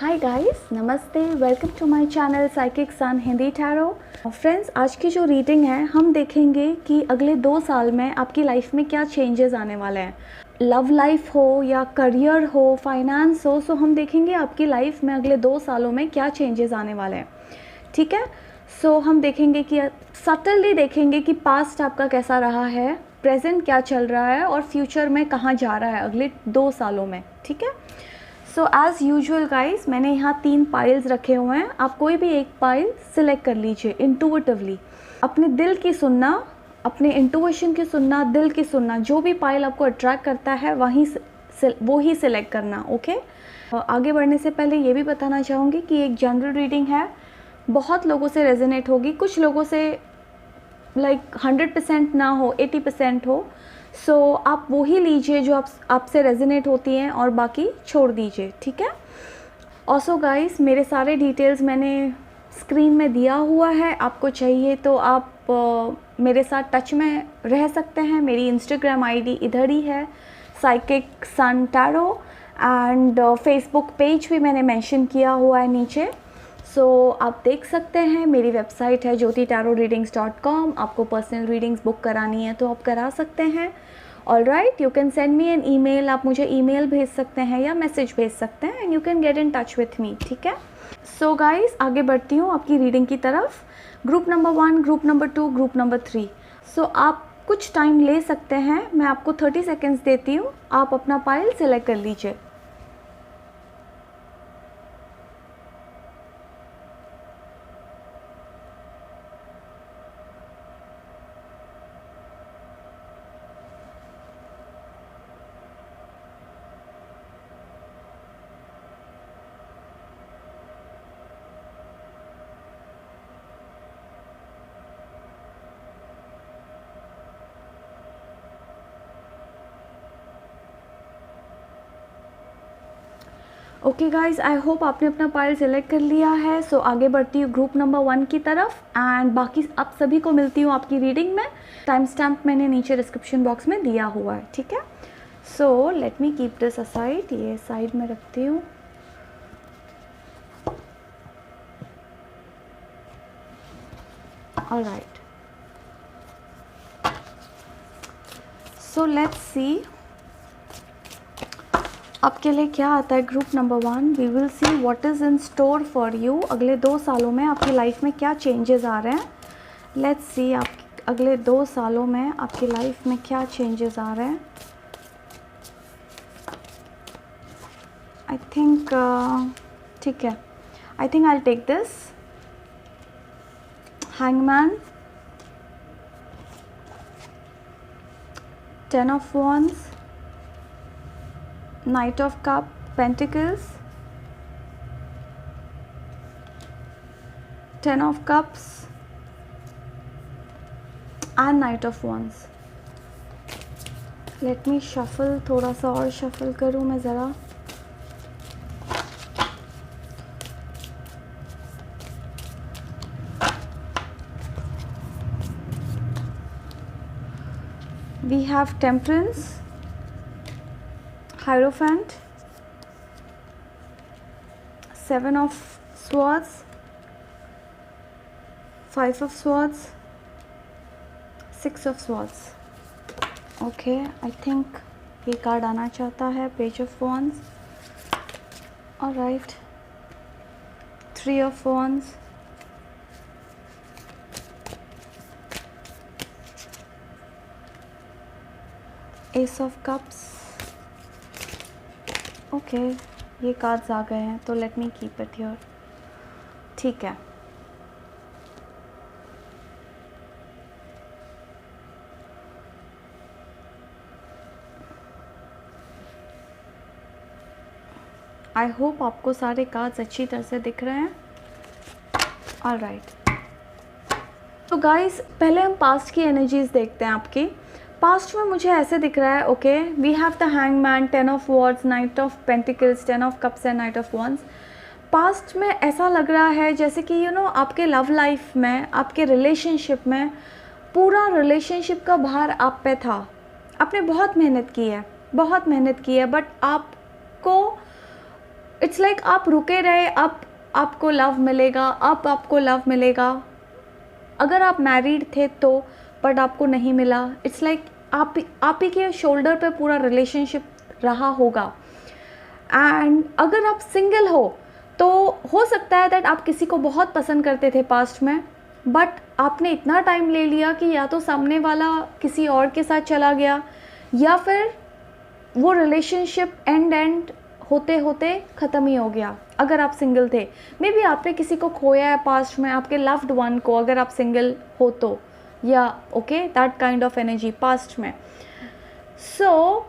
हाय guys, नमस्ते, welcome to my channel psychic sun Hindi tarot. Friends, आज की जो रीडिंग है हम देखेंगे कि अगले 2 साल में आपकी लाइफ में क्या चेंजेस आने वाले हैं। लव लाइफ हो या करियर हो, फाइनेंस हो, सो हम देखेंगे आपकी लाइफ में अगले 2 सालों में क्या चेंजेस आने वाले हैं। ठीक है, सो हम देखेंगे कि सटली देखेंगे कि पास्ट आपका कैसा रहा है, प्रेजेंट क्या चल रहा है और फ्यूचर में कहाँ जा रहा है अगले 2 सालों में। ठीक है, सो एज़ यूजुअल गाइस, मैंने यहाँ 3 पाइल्स रखे हुए हैं। आप कोई भी एक पाइल सिलेक्ट कर लीजिए इंटुइटिवली। अपने दिल की सुनना, अपने इंटुइशन की सुनना, दिल की सुनना, जो भी पाइल आपको अट्रैक्ट करता है वो ही सिलेक्ट करना। ओके, आगे बढ़ने से पहले ये भी बताना चाहूँगी कि एक जनरल रीडिंग है, बहुत लोगों से रेजोनेट होगी, कुछ लोगों से 100% ना हो, 80% हो। सो आप वो ही लीजिए जो आपसे रेजोनेट होती हैं और बाकी छोड़ दीजिए। ठीक है, ऑल्सो गाइस, मेरे सारे डिटेल्स मैंने स्क्रीन में दिया हुआ है। आपको चाहिए तो आप मेरे साथ टच में रह सकते हैं। मेरी इंस्टाग्राम आईडी इधर ही है, Psychic Sun Tarot, and Facebook page भी मैंने मेंशन किया हुआ है नीचे। सो आप देख सकते हैं। मेरी वेबसाइट है jyotitarotreadings.com। आपको पर्सनल रीडिंग्स बुक करानी है तो आप करा सकते हैं। All right, you can send me an email. आप मुझे ईमेल भेज सकते हैं या मैसेज भेज सकते हैं and you can get in touch with me. ठीक है, सो गाइस, आगे बढ़ती हूँ आपकी रीडिंग की तरफ। Group number 1, group number 2, group number 3। सो आप कुछ टाइम ले सकते हैं, मैं आपको 30 सेकेंड्स देती हूँ। आप अपना पाइल सेलेक्ट कर लीजिए। ओके गाइज, आई होप आपने अपना पाइल सेलेक्ट कर लिया है। सो आगे बढ़ती हूँ ग्रुप नंबर 1 की तरफ एंड बाकी आप सभी को मिलती हूँ आपकी रीडिंग में। टाइम स्टैम्प मैंने नीचे डिस्क्रिप्शन बॉक्स में दिया हुआ है। ठीक है, so let me keep this aside. ये साइड में रखती हूँ। ऑलराइट, सो लेट्स सी आपके लिए क्या आता है। Group number 1, we will see what is in store for you. अगले 2 सालों में आपकी लाइफ में क्या चेंजेस आ रहे हैं। लेट्स सी आप अगले 2 सालों में आपकी लाइफ में क्या चेंजेस आ रहे हैं। आई थिंक ठीक है, I think I take this hangman, 10 of wands, Knight of Pentacles, 10 of Cups and Knight of Wands. Let me shuffle, थोड़ा सा और shuffle करूँ मैं ज़रा। We have Temperance, Hierophant, 7 of Swords, 5 of Swords, 6 of Swords. Okay, I think ये card आना चाहता है, page of wands. Alright, 3 of wands, S of cups. Okay, ये कार्ड्स आ गए हैं तो let me keep it here. ठीक है, आई होप आपको सारे कार्ड्स अच्छी तरह से दिख रहे हैं। ऑलराइट, तो गाइस, पहले हम पास्ट की एनर्जीज देखते हैं आपकी। पास्ट में मुझे ऐसे दिख रहा है, okay, we have the hangman, 10 of wands, knight of pentacles, 10 of cups and knight of wands. Past में ऐसा लग रहा है जैसे कि आपके लव लाइफ में, आपके रिलेशनशिप में पूरा रिलेशनशिप का भार आप पे था। आपने बहुत मेहनत की है, बट आपको इट्स लाइक आप रुके रहे, अब आपको लव मिलेगा, अब आपको लव मिलेगा। अगर आप मैरिड थे तो बट आपको नहीं मिला, इट्स लाइक आप ही के शोल्डर पे पूरा रिलेशनशिप रहा होगा। एंड अगर आप सिंगल तो हो सकता है दैट आप किसी को बहुत पसंद करते थे पास्ट में, बट आपने इतना टाइम ले लिया कि या तो सामने वाला किसी और के साथ चला गया, या फिर वो रिलेशनशिप एंड होते होते ख़त्म ही हो गया। अगर आप सिंगल थे, मे बी आपने किसी को खोया है पास्ट में, आपके लव्ड वन को, अगर आप सिंगल हो तो, या okay that kind of energy past में। So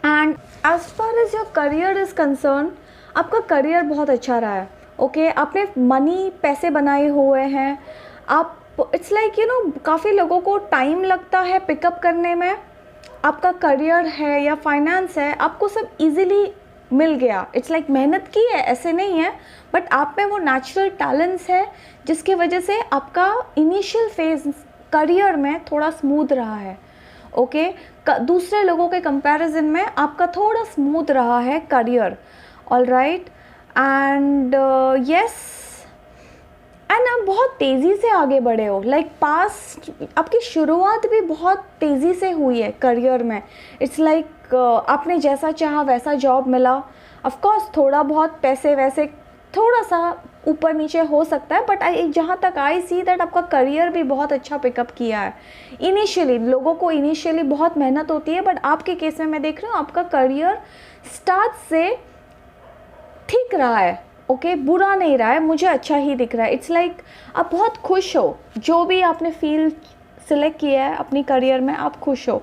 and as far as your career is concern, आपका करियर बहुत अच्छा रहा है। ओके आपने मनी, पैसे बनाए हुए हैं आप। इट्स लाइक यू नो, काफ़ी लोगों को टाइम लगता है पिकअप करने में। आपका करियर है या फाइनेंस है, आपको सब इजीली मिल गया। इट्स लाइक मेहनत की है ऐसे नहीं है, बट आप में वो नेचुरल टैलेंट्स है जिसकी वजह से आपका इनिशियल फेज करियर में थोड़ा स्मूथ रहा है। ओके दूसरे लोगों के कंपैरिजन में आपका थोड़ा स्मूथ रहा है career. All right, and yes, and आप बहुत तेज़ी से आगे बढ़े हो। लाइक पास्ट आपकी शुरुआत भी बहुत तेज़ी से हुई है करियर में। इट्स लाइक आपने जैसा चाहा वैसा जॉब मिला। ऑफ कोर्स थोड़ा बहुत पैसे वैसे थोड़ा सा ऊपर नीचे हो सकता है, बट जहाँ तक आई सी दैट आपका करियर भी बहुत अच्छा पिकअप किया है। इनिशियली लोगों को इनिशियली बहुत मेहनत होती है, बट आपके केस में मैं देख रही हूँ आपका करियर स्टार्ट से ठीक रहा है। ओके बुरा नहीं रहा है, मुझे अच्छा ही दिख रहा है। इट्स लाइक आप बहुत खुश हो, जो भी आपने फील्ड सिलेक्ट किया है अपनी करियर में आप खुश हो।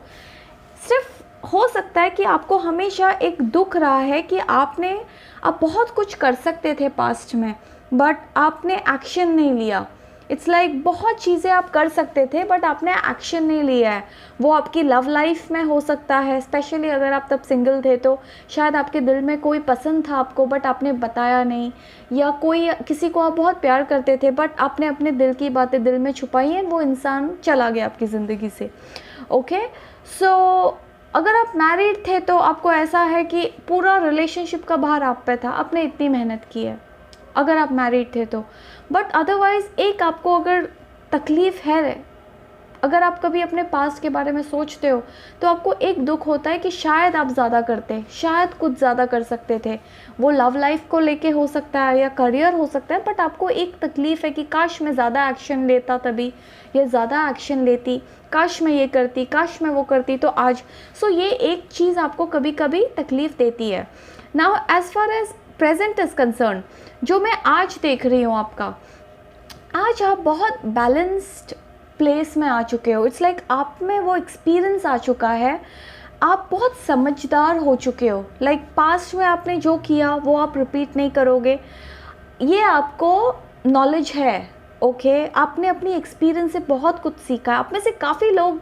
सिर्फ हो सकता है कि आपको हमेशा एक दुख रहा है कि आप बहुत कुछ कर सकते थे पास्ट में, बट आपने एक्शन नहीं लिया। इट्स लाइक बहुत चीज़ें आप कर सकते थे बट आपने एक्शन नहीं लिया है। वो आपकी लव लाइफ में हो सकता है, स्पेशली अगर आप तब सिंगल थे तो शायद आपके दिल में कोई पसंद था आपको बट आपने बताया नहीं, या कोई किसी को आप बहुत प्यार करते थे बट आपने अपने दिल की बातें दिल में छुपाई हैं, वो इंसान चला गया आपकी ज़िंदगी से। ओके सो अगर आप मैरिड थे तो आपको ऐसा है कि पूरा रिलेशनशिप का भार आप पे था, आपने इतनी मेहनत की है अगर आप मैरिड थे तो। बट अदरवाइज़ एक आपको अगर तकलीफ़ है, अगर आप कभी अपने पास्ट के बारे में सोचते हो तो आपको एक दुख होता है कि शायद आप ज़्यादा करते, शायद कुछ ज़्यादा कर सकते थे। वो लव लाइफ को लेके हो सकता है या करियर हो सकता है, बट आपको एक तकलीफ़ है कि काश मैं ज़्यादा एक्शन लेता तभी, या ज़्यादा एक्शन लेती, काश मैं ये करती, काश मैं वो करती तो आज। सो ये एक चीज़ आपको कभी कभी तकलीफ़ देती है। Now as far as present is concern, जो मैं आज देख रही हूँ आपका, आज आप बहुत बैलेंस्ड प्लेस में आ चुके हो। इट्स लाइक आप में वो एक्सपीरियंस आ चुका है, आप बहुत समझदार हो चुके हो। लाइक पास्ट में आपने जो किया वो आप रिपीट नहीं करोगे, ये आपको नॉलेज है। ओके आपने अपनी एक्सपीरियंस से बहुत कुछ सीखा है। आप में से काफ़ी लोग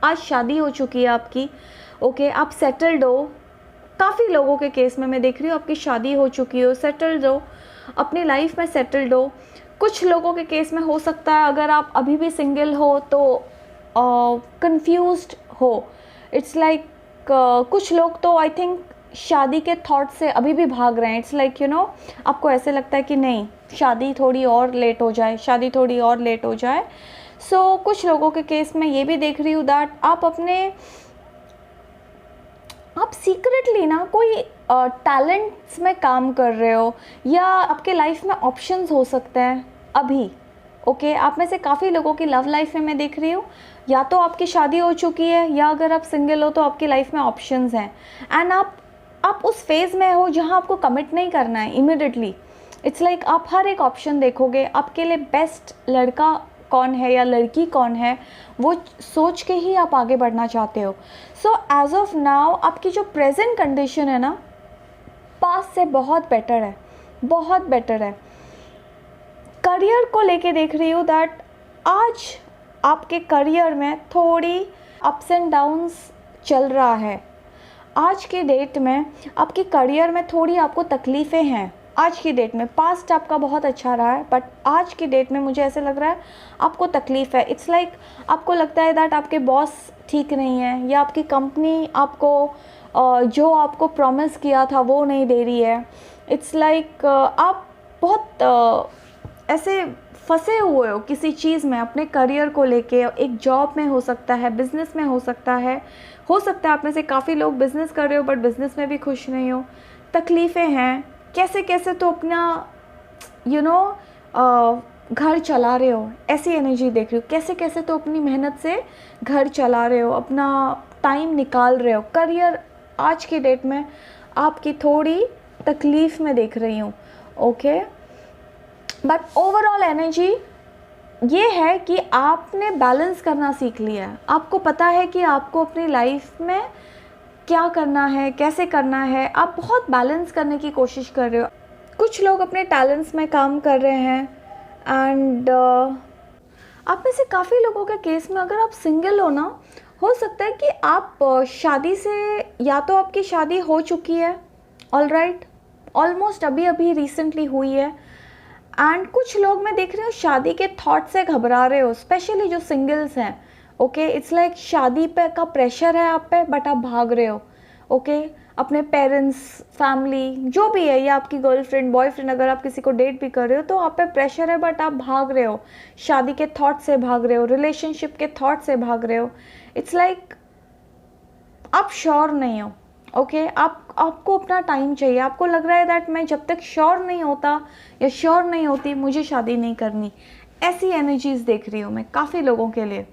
आज शादी हो चुकी है आपकी। ओके आप सेटल्ड हो, काफ़ी लोगों के केस में मैं देख रही हूँ आपकी शादी हो चुकी हो, सेटल्ड हो, अपनी लाइफ में सेटल्ड हो। कुछ लोगों के केस में हो सकता है अगर आप अभी भी सिंगल हो तो कंफ्यूज्ड हो। इट्स लाइक कुछ लोग तो आई थिंक शादी के थॉट से अभी भी भाग रहे हैं। इट्स लाइक यू नो आपको ऐसे लगता है कि नहीं शादी थोड़ी और लेट हो जाए, शादी थोड़ी और लेट हो जाए। सो कुछ लोगों के केस में ये भी देख रही हूँ दैट आप सीक्रेटली ना कोई टैलेंट्स में काम कर रहे हो, या आपके लाइफ में ऑप्शंस हो सकते हैं अभी। ओके आप में से काफ़ी लोगों की लव लाइफ में मैं देख रही हूँ या तो आपकी शादी हो चुकी है, या अगर आप सिंगल हो तो आपकी लाइफ में ऑप्शंस हैं। एंड आप उस फेज़ में हो जहाँ आपको कमिट नहीं करना है इमिडिएटली। इट्स लाइक आप हर एक ऑप्शन देखोगे, आपके लिए बेस्ट लड़का कौन है या लड़की कौन है वो सोच के ही आप आगे बढ़ना चाहते हो। सो एज ऑफ नाउ आपकी जो प्रेजेंट कंडीशन है ना, पास्ट से बहुत बेटर है, बहुत बेटर है। करियर को लेके देख रही हूँ दैट आज आपके करियर में थोड़ी अप्स एंड डाउन्स चल रहा है। आज की डेट में आपके करियर में थोड़ी आपको तकलीफ़ें हैं। आज की डेट में पास्ट आपका बहुत अच्छा रहा है, बट आज की डेट में मुझे ऐसे लग रहा है आपको तकलीफ़ है। इट्स लाइक आपको लगता है दैट आपके बॉस ठीक नहीं है, या आपकी कंपनी आपको जो आपको प्रॉमिस किया था वो नहीं दे रही है। इट्स लाइक आप बहुत ऐसे फंसे हुए हो किसी चीज़ में, अपने करियर को लेके, एक जॉब में हो सकता है, बिज़नेस में हो सकता है आप में से काफ़ी लोग बिज़नेस कर रहे हो बट बिज़नेस में भी खुश नहीं हो, तकलीफ़ें हैं, कैसे कैसे तो अपना घर चला रहे हो, ऐसी एनर्जी देख रही हो, कैसे कैसे तो अपनी मेहनत से घर चला रहे हो, अपना टाइम निकाल रहे हो। करियर आज की डेट में आपकी थोड़ी तकलीफ़ में देख रही हूँ, ओके। बट ओवरऑल एनर्जी ये है कि आपने बैलेंस करना सीख लिया है, आपको पता है कि आपको अपनी लाइफ में क्या करना है, कैसे करना है, आप बहुत बैलेंस करने की कोशिश कर रहे हो। कुछ लोग अपने टैलेंट्स में काम कर रहे हैं एंड आप में से काफ़ी लोगों के केस में अगर आप सिंगल हो ना, हो सकता है कि आप शादी से, या तो आपकी शादी हो चुकी है ऑलराइट, ऑलमोस्ट अभी अभी रिसेंटली हुई है, एंड कुछ लोग मैं देख रही हूँ शादी के थॉट से घबरा रहे हो, स्पेशली जो सिंगल्स हैं, ओके। इट्स लाइक शादी पे का प्रेशर है आप पे बट आप भाग रहे हो, ओके। अपने पेरेंट्स, फैमिली जो भी है, या आपकी गर्लफ्रेंड, बॉयफ्रेंड, अगर आप किसी को डेट भी कर रहे हो तो आप पे प्रेशर है बट आप भाग रहे हो, शादी के थॉट से भाग रहे हो, रिलेशनशिप के थॉट से भाग रहे हो। इट्स लाइक आप श्योर नहीं हो, ओके। आपको अपना टाइम चाहिए, आपको लग रहा है दैट मैं जब तक श्योर नहीं होता या श्योर नहीं होती मुझे शादी नहीं करनी। ऐसी एनर्जीज देख रही हूँ मैं काफ़ी लोगों के लिए,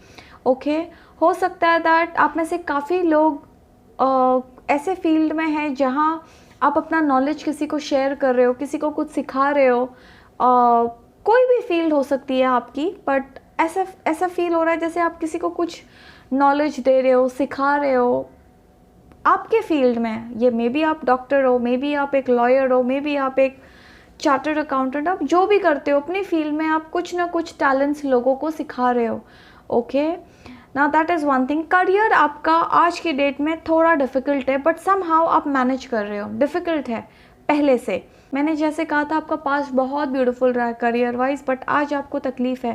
ओके। हो सकता है दैट आप में से काफ़ी लोग ऐसे फील्ड में हैं जहाँ आप अपना नॉलेज किसी को शेयर कर रहे हो, किसी को कुछ सिखा रहे हो, कोई भी फील्ड हो सकती है आपकी, बट ऐसा फील हो रहा है जैसे आप किसी को कुछ नॉलेज दे रहे हो, सिखा रहे हो आपके फील्ड में। ये मे बी आप डॉक्टर हो, मे बी आप एक लॉयर हो, मे बी आप एक चार्टर्ड अकाउंटेंट, आप जो भी करते हो अपनी फील्ड में आप कुछ ना कुछ टैलेंट्स लोगों को सिखा रहे हो, ओके। ना that is one thing. Career आपका आज की डेट में थोड़ा डिफ़िकल्ट है बट समहाउ आप मैनेज कर रहे हो। डिफ़िकल्ट है पहले से, मैंने जैसे कहा था आपका पास्ट बहुत ब्यूटीफुल रहा है करियर वाइज, बट आज आपको तकलीफ़ है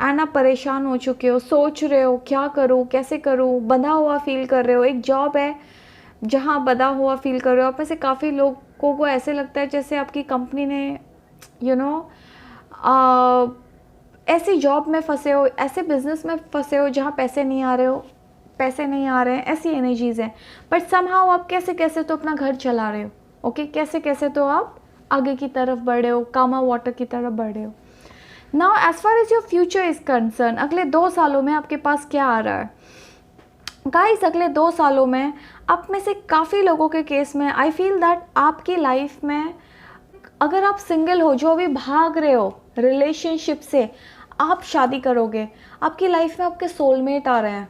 एंड आप परेशान हो चुके हो, सोच रहे हो क्या करूँ, कैसे करूँ, बंधा हुआ फील कर रहे हो। एक जॉब है जहाँ बंधा हुआ फील कर रहे हो। आप में से काफ़ी लोगों को ऐसे लगता है जैसे आपकी कंपनी ने ऐसी जॉब में फंसे हो, ऐसे बिजनेस में फंसे हो जहाँ पैसे नहीं आ रहे हैं, ऐसी एनर्जीज़ हैं। बट समहाउ आप कैसे कैसे तो अपना घर चला रहे हो, ओके। कैसे कैसे तो आप आगे की तरफ बढ़े हो, कामा वाटर की तरफ बढ़े हो। Now as far as your future is concern, अगले 2 सालों में आपके पास क्या आ रहा है गाइस? अगले 2 सालों में आप में से काफ़ी लोगों के केस में आई फील दैट आपकी लाइफ में, अगर आप सिंगल हो जो अभी भाग रहे हो रिलेशनशिप से, आप शादी करोगे। आपकी लाइफ में आपके सोलमेट आ रहे हैं,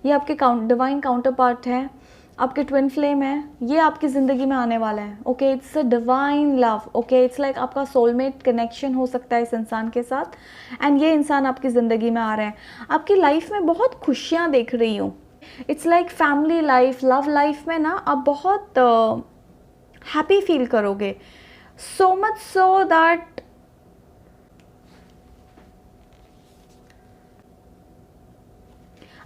ये आपके डिवाइन काउंटर पार्ट हैं, आपके ट्विन फ्लेम है, ये आपकी ज़िंदगी में आने वाला है, okay. It's a divine love, okay. It's like आपका सोलमेट कनेक्शन हो सकता है इस इंसान के साथ एंड ये इंसान आपकी ज़िंदगी में आ रहे हैं। आपकी लाइफ में बहुत खुशियाँ देख रही हूँ। It's like family life, love life में ना आप बहुत हैप्पी फील करोगे, सो मच सो दैट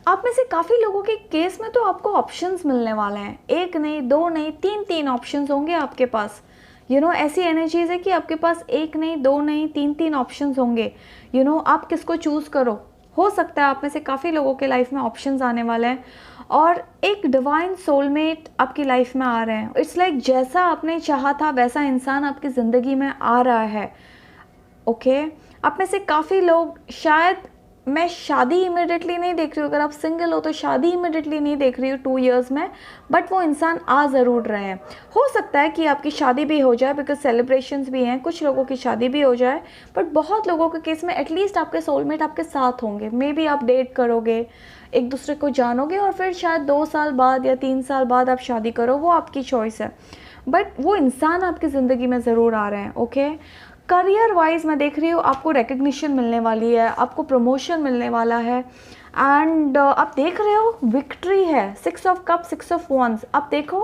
आप में से काफ़ी लोगों के केस में तो आपको ऑप्शंस मिलने वाले हैं। 1 नहीं, 2 नहीं, 3 ऑप्शंस होंगे आपके पास। ऐसी एनर्जीज है कि आपके पास 1 नहीं, 2 नहीं, 3 ऑप्शंस होंगे। आप किसको चूज़ करो। हो सकता है आप में से काफ़ी लोगों के लाइफ में ऑप्शंस आने वाले हैं और एक डिवाइन सोलमेट आपकी लाइफ में आ रहे हैं। इट्स लाइक जैसा आपने चाहा था वैसा इंसान आपकी ज़िंदगी में आ रहा है, ओके। आप में से काफ़ी लोग, शायद मैं शादी इमिडिएटली नहीं देख रही हूँ, अगर आप सिंगल हो तो शादी इमिडिएटली नहीं देख रही हूँ 2 इयर्स में, बट वो इंसान आ ज़रूर रहे हैं। हो सकता है कि आपकी शादी भी हो जाए बिकॉज सेलिब्रेशंस भी हैं, कुछ लोगों की शादी भी हो जाए, बट बहुत लोगों के केस में एटलीस्ट आपके सोलमेट आपके साथ होंगे। मे बी आप डेट करोगे, एक दूसरे को जानोगे और फिर शायद 2 साल बाद या 3 साल बाद आप शादी करो, वो आपकी चॉइस है, बट वो इंसान आपकी ज़िंदगी में ज़रूर आ रहे हैं, ओके। करियर वाइज मैं देख रही हूँ आपको रिकग्निशन मिलने वाली है, आपको प्रमोशन मिलने वाला है एंड आप देख रहे हो विक्ट्री है। 6 ऑफ कप, 6 ऑफ वंस। आप देखो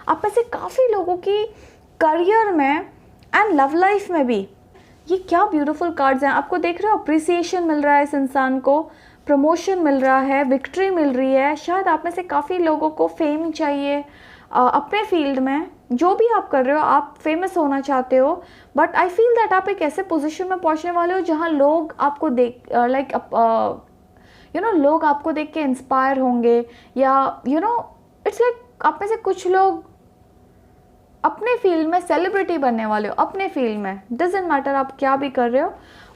आप में से काफ़ी लोगों की करियर में एंड लव लाइफ में भी ये क्या ब्यूटीफुल कार्ड्स हैं। आपको देख रहे हो अप्रिसिएशन मिल रहा है इस इंसान को, प्रमोशन मिल रहा है, विक्ट्री मिल रही है। शायद आप में से काफ़ी लोगों को फेम चाहिए, अपने फील्ड में जो भी आप कर रहे हो, आप फेमस होना चाहते हो, बट आई फील दैट आप एक ऐसे पोजीशन में पहुंचने वाले हो जहां लोग आपको देख लाइक लोग आपको देख के इंस्पायर होंगे, या इट्स लाइक आप में से कुछ लोग अपने फील्ड में सेलिब्रिटी बनने वाले हो, अपने फील्ड में, डजेंट मैटर आप क्या भी कर रहे हो,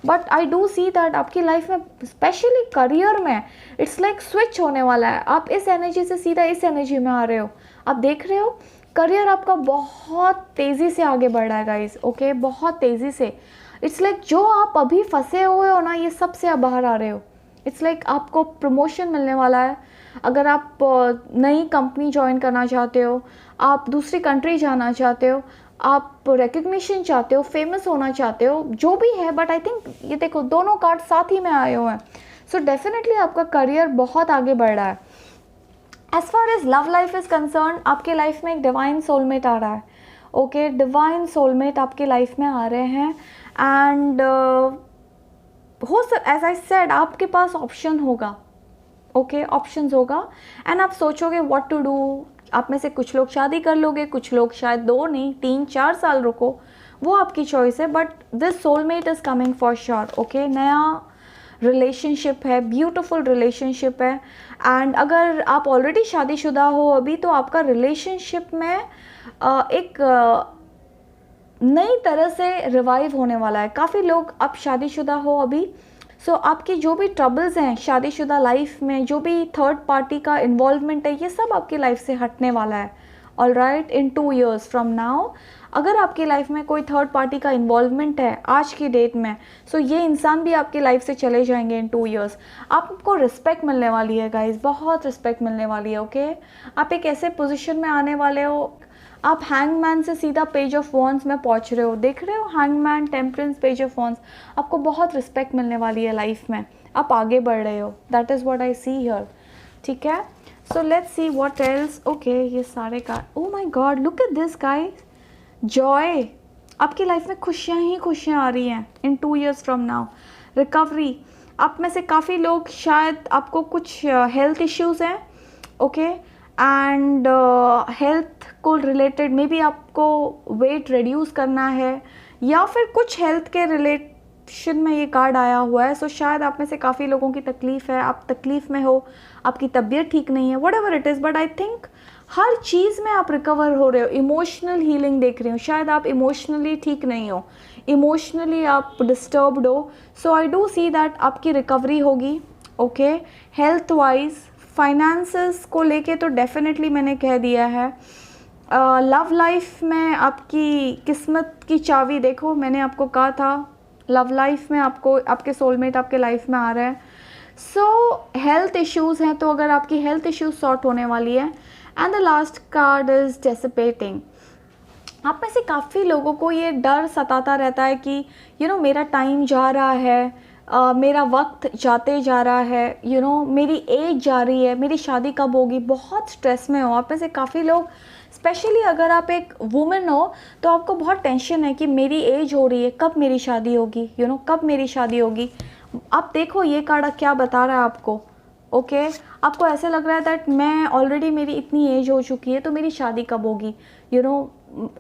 but I do see that आपकी लाइफ में स्पेशली करियर में इट्स लाइक स्विच होने वाला है। आप इस एनर्जी से सीधा इस एनर्जी में आ रहे हो, आप देख रहे हो करियर आपका बहुत तेज़ी से आगे बढ़ रहा है गाइज, ओके, बहुत तेज़ी से। इट्स लाइक जो आप अभी फंसे हुए हो ना, ये सबसे आप बाहर आ रहे हो। इट्स लाइक आपको प्रमोशन मिलने वाला है। अगर आप नई कंपनी ज्वाइन करना चाहते हो, आप दूसरी कंट्री जाना चाहते हो, आप रिकग्निशन चाहते हो, फेमस होना चाहते हो, जो भी है, बट आई थिंक ये देखो दोनों कार्ड साथ ही में आए हुए हैं। सो डेफिनेटली आपका करियर बहुत आगे बढ़ रहा है। As far as love life is concern, आपके लाइफ में एक डिवाइन सोलमेट आ रहा है, ओके, डिवाइन सोलमेट आपके लाइफ में आ रहे हैं। एंड एज आई सेड, आपके पास ऑप्शन होगा, ओके, ऑप्शंस होगा, एंड आप सोचोगे व्हाट टू डू। आप में से कुछ लोग शादी कर लोगे, कुछ लोग शायद 2 नहीं 3-4 साल रुको, वो आपकी चॉइस है, but this soulmate is coming for sure, okay. नया रिलेशनशिप है, ब्यूटीफुल रिलेशनशिप है। एंड अगर आप ऑलरेडी शादीशुदा हो अभी, तो आपका रिलेशनशिप में एक नई तरह से रिवाइव होने वाला है। काफ़ी लोग अब शादीशुदा हो अभी, सो आपकी जो भी ट्रबल्स हैं शादीशुदा लाइफ में, जो भी थर्ड पार्टी का इन्वॉल्वमेंट है, ये सब आपकी लाइफ से हटने वाला है, alright, in 2 years from now. अगर आपकी लाइफ में कोई थर्ड पार्टी का इन्वॉल्वमेंट है आज की डेट में, सो ये इंसान भी आपकी लाइफ से चले जाएंगे इन 2 years। आपको रिस्पेक्ट मिलने वाली है गाइज, बहुत रिस्पेक्ट मिलने वाली है, ओके। आप एक ऐसे पोजीशन में आने वाले हो, आप हैंगमैन से सीधा पेज ऑफ वॉन्ड्स में पहुंच रहे हो, देख रहे हो, hangman, temperance, page of wands. आपको बहुत रिस्पेक्ट मिलने वाली है लाइफ में, आप आगे बढ़ रहे हो, that is what I see here, ठीक है। So let's see what else, okay. ये सारे card, oh my God, look at this guys, Joy, आपकी लाइफ में खुशियाँ ही खुशियाँ आ रही हैं इन 2 years फ्रॉम नाउ। रिकवरी, आप में से काफ़ी लोग, शायद आपको कुछ हेल्थ इश्यूज़ हैं, ओके, एंड हेल्थ को रिलेटेड मे बी आपको वेट रिड्यूस करना है, या फिर कुछ हेल्थ के रिलेशन में ये कार्ड आया हुआ है। सो शायद आप में से काफ़ी लोगों की तकलीफ़ है, आप तकलीफ़ में हो, आपकी तबीयत ठीक नहीं है, whatever it is, but I think हर चीज़ में आप रिकवर हो रहे हो। इमोशनल हीलिंग देख रही हूँ, शायद आप इमोशनली ठीक नहीं हो, इमोशनली आप डिस्टर्ब्ड हो। सो आई डू सी दैट आपकी रिकवरी होगी, ओके। हेल्थ वाइज, फाइनेंसेस को लेके तो डेफिनेटली मैंने कह दिया है। लव लाइफ में आपकी किस्मत की चाबी देखो, मैंने आपको कहा था लव लाइफ में आपको आपके सोलमेट आपके लाइफ में आ रहे हैं। सो हेल्थ इश्यूज़ हैं, तो अगर आपकी हेल्थ इश्यूज सॉर्ट होने वाली है। And the last card is dissipating. आप में से काफ़ी लोगों को ये डर सताता रहता है कि मेरा टाइम जा रहा है, मेरा वक्त जाते जा रहा है, मेरी एज जा रही है, मेरी शादी कब होगी, बहुत स्ट्रेस में हो। आप में से काफ़ी लोग, स्पेशली अगर आप एक वुमेन हो, तो आपको बहुत टेंशन है कि मेरी एज हो रही है, कब मेरी शादी होगी, कब मेरी शादी होगी। आप देखो ये कार्ड क्या बता रहा है आपको, ओके। आपको ऐसे लग रहा है दैट मैं ऑलरेडी, मेरी इतनी एज हो चुकी है, तो मेरी शादी कब होगी,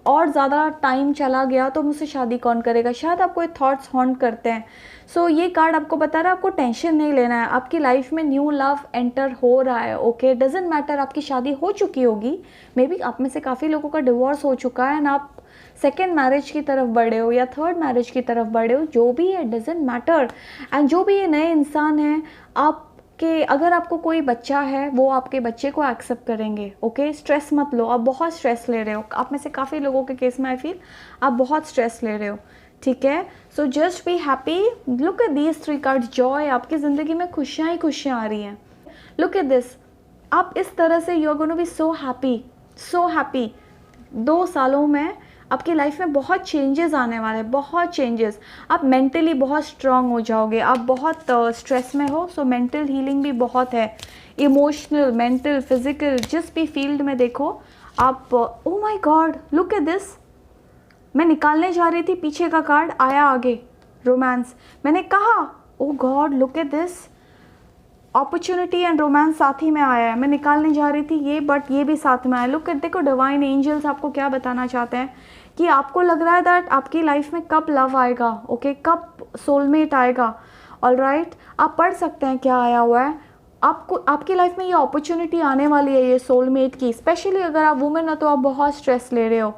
और ज़्यादा टाइम चला गया तो मुझसे शादी कौन करेगा। शायद आपको ये थॉट्स हॉन्ट करते हैं। सो ये कार्ड आपको बता रहा है आपको टेंशन नहीं लेना है, आपकी लाइफ में न्यू लव एंटर हो रहा है, ओके। डजेंट मैटर आपकी शादी हो चुकी होगी, मे बी आप में से काफ़ी लोगों का डिवोर्स हो चुका है एंड आप सेकेंड मैरिज की तरफ बढ़े हो या थर्ड मैरिज की तरफ बढ़े हो, जो भी है डजेंट मैटर। एंड जो भी ये नए इंसान हैं, आप कि अगर आपको कोई बच्चा है, वो आपके बच्चे को एक्सेप्ट करेंगे, ओके। स्ट्रेस मत लो, आप बहुत स्ट्रेस ले रहे हो। आप में से काफ़ी लोगों के केस में आई फील आप बहुत स्ट्रेस ले रहे हो, ठीक है। So just be happy. Look at these 3 cards, Joy, आपकी ज़िंदगी में खुशियाँ ही खुशियाँ आ रही हैं। लुक एट दिस, आप इस तरह से you are gonna be so happy, so happy. 2 सालों में आपकी लाइफ में बहुत चेंजेस आने वाले हैं, बहुत चेंजेस। आप मेंटली बहुत स्ट्रांग हो जाओगे, आप बहुत स्ट्रेस में हो, सो मेंटल हीलिंग भी बहुत है। इमोशनल, मेंटल, फिजिकल, जिस भी फील्ड में देखो आप। Oh my God, look at this, मैं निकालने जा रही थी, पीछे का कार्ड आया आगे, रोमांस। मैंने कहा oh God, look at this, opportunity and romance साथ ही में आया है। मैं निकालने जा रही थी ये, बट ये भी साथ में आया। लुक एट, देखो डिवाइन एंजल्स आपको क्या बताना चाहते हैं कि आपको लग रहा है दैट आपकी लाइफ में कब लव आएगा, ओके, कब सोलमेट आएगा। ऑलराइट, आप पढ़ सकते हैं क्या आया हुआ है। आपको आपकी लाइफ में ये अपॉर्चुनिटी आने वाली है ये सोलमेट की। स्पेशली अगर आप वुमेन हो तो आप बहुत स्ट्रेस ले रहे हो।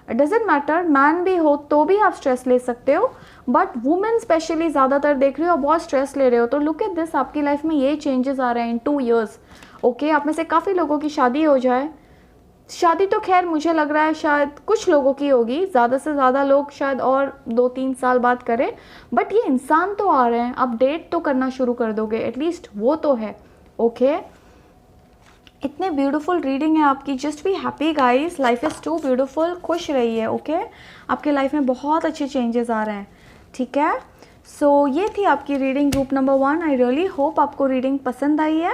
इट डजेंट मैटर, मैन भी हो तो भी आप स्ट्रेस ले सकते हो, बट वुमेन स्पेशली ज़्यादातर देख रहे हो बहुत स्ट्रेस ले रहे हो। तो लुक एट दिस, आपकी लाइफ में ये चेंजेस आ रहे हैं इन 2 years। ओके, आप में से काफ़ी लोगों की शादी हो जाए। शादी तो खैर मुझे लग रहा है शायद कुछ लोगों की होगी, ज़्यादा से ज़्यादा लोग शायद और 2-3 साल बाद करें, बट ये इंसान तो आ रहे हैं, आप डेट तो करना शुरू कर दोगे, एटलीस्ट वो तो है। ओके, इतने ब्यूटीफुल रीडिंग है आपकी। Just be happy guys, life is too beautiful. खुश रहिए, ओके। आपके लाइफ में बहुत अच्छे चेंजेस आ रहे हैं, ठीक है। सो ये थी आपकी रीडिंग ग्रुप नंबर 1। आई रियली होप आपको रीडिंग पसंद आई है,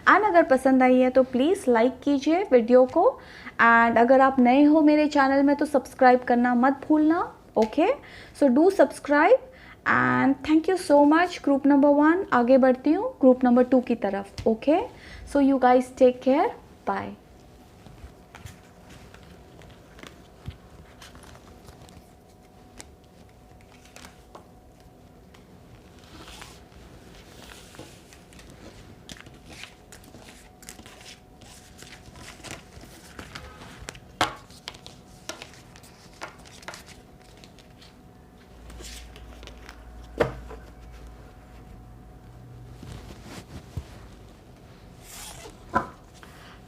एंड अगर पसंद आई है तो प्लीज़ लाइक कीजिए वीडियो को, एंड अगर आप नए हो मेरे चैनल में तो सब्सक्राइब करना मत भूलना, okay. So do subscribe, and thank you so much. Group number 1 आगे बढ़ती हूँ ग्रुप नंबर 2 की तरफ, okay. So you guys take care, bye.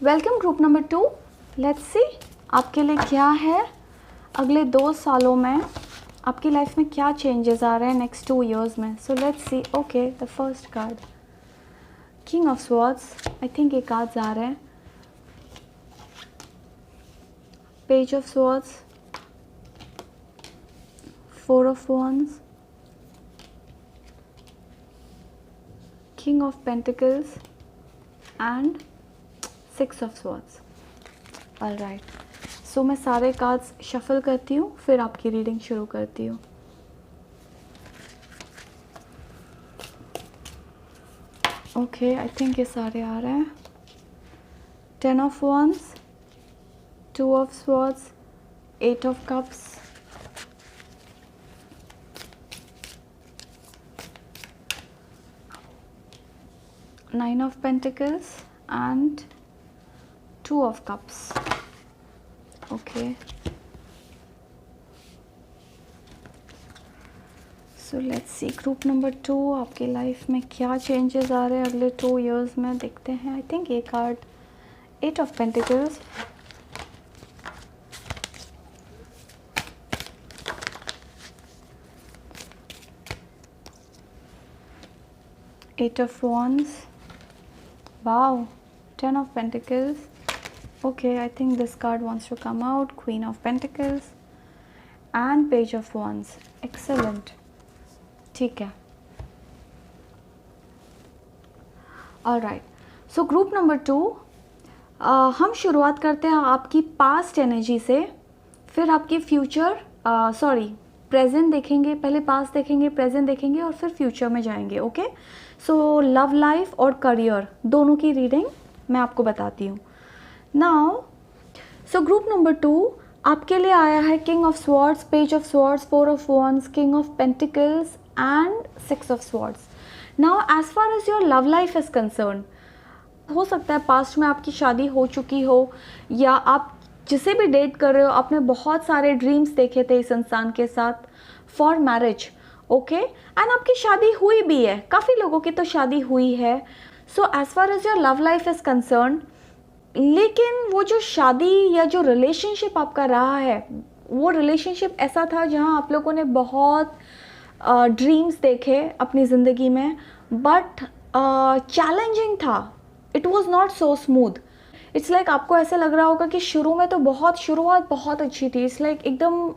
Welcome group number 2। Let's see आपके लिए क्या है अगले 2 सालों में, आपकी लाइफ में क्या चेंजेस आ रहे हैं नेक्स्ट 2 years में। So let's see. Okay, the first card, king of swords. I think ये कार्ड्स आ रहे हैं। Page of swords, 4 of wands, king of pentacles and 6 of swords। Alright, सो मैं सारे कार्ड्स शफल करती हूँ, फिर आपकी रीडिंग शुरू करती हूँ। ओके, आई थिंक ये सारे आ रहे हैं। 10 of wands, 2 of swords, 8 of cups, 9 of pentacles and 2 of cups। okay, so let's see group number 2 आपकी लाइफ में क्या चेंजेस आ रहे हैं अगले 2 years में, देखते हैं। आई थिंक ये card 8 of pentacles, Eight of wands, wow, 10 of pentacles। okay, I think this card wants to come out, queen of pentacles and page of wands। excellent, ठीक है। ऑलराइट, सो ग्रुप नंबर 2 हम शुरुआत करते हैं आपकी past energy से, फिर आपकी फ्यूचर प्रेजेंट देखेंगे। पहले पास्ट देखेंगे, प्रेजेंट देखेंगे और फिर फ्यूचर में जाएंगे, ओके। सो लव लाइफ और करियर दोनों की रीडिंग मैं आपको बताती हूँ नाउ। सो ग्रुप नंबर 2 आपके लिए आया है king of swords, page of swords, 4 of wands, king of pentacles and 6 of swords. Now as far as your love life is concern, हो सकता है पास्ट में आपकी शादी हो चुकी हो, या आप जिसे भी डेट कर रहे हो आपने बहुत सारे ड्रीम्स देखे थे इस इंसान के साथ फॉर मैरिज, ओके, एंड आपकी शादी हुई भी है। काफ़ी लोगों की तो शादी हुई है। So as far as your love life is concern, लेकिन वो जो शादी या जो रिलेशनशिप आपका रहा है वो रिलेशनशिप ऐसा था जहाँ आप लोगों ने बहुत ड्रीम्स देखे अपनी ज़िंदगी में, बट चैलेंजिंग था। It was not so smooth. It's like आपको ऐसा लग रहा होगा कि शुरू में तो शुरुआत बहुत अच्छी थी। इट्स लाइक एकदम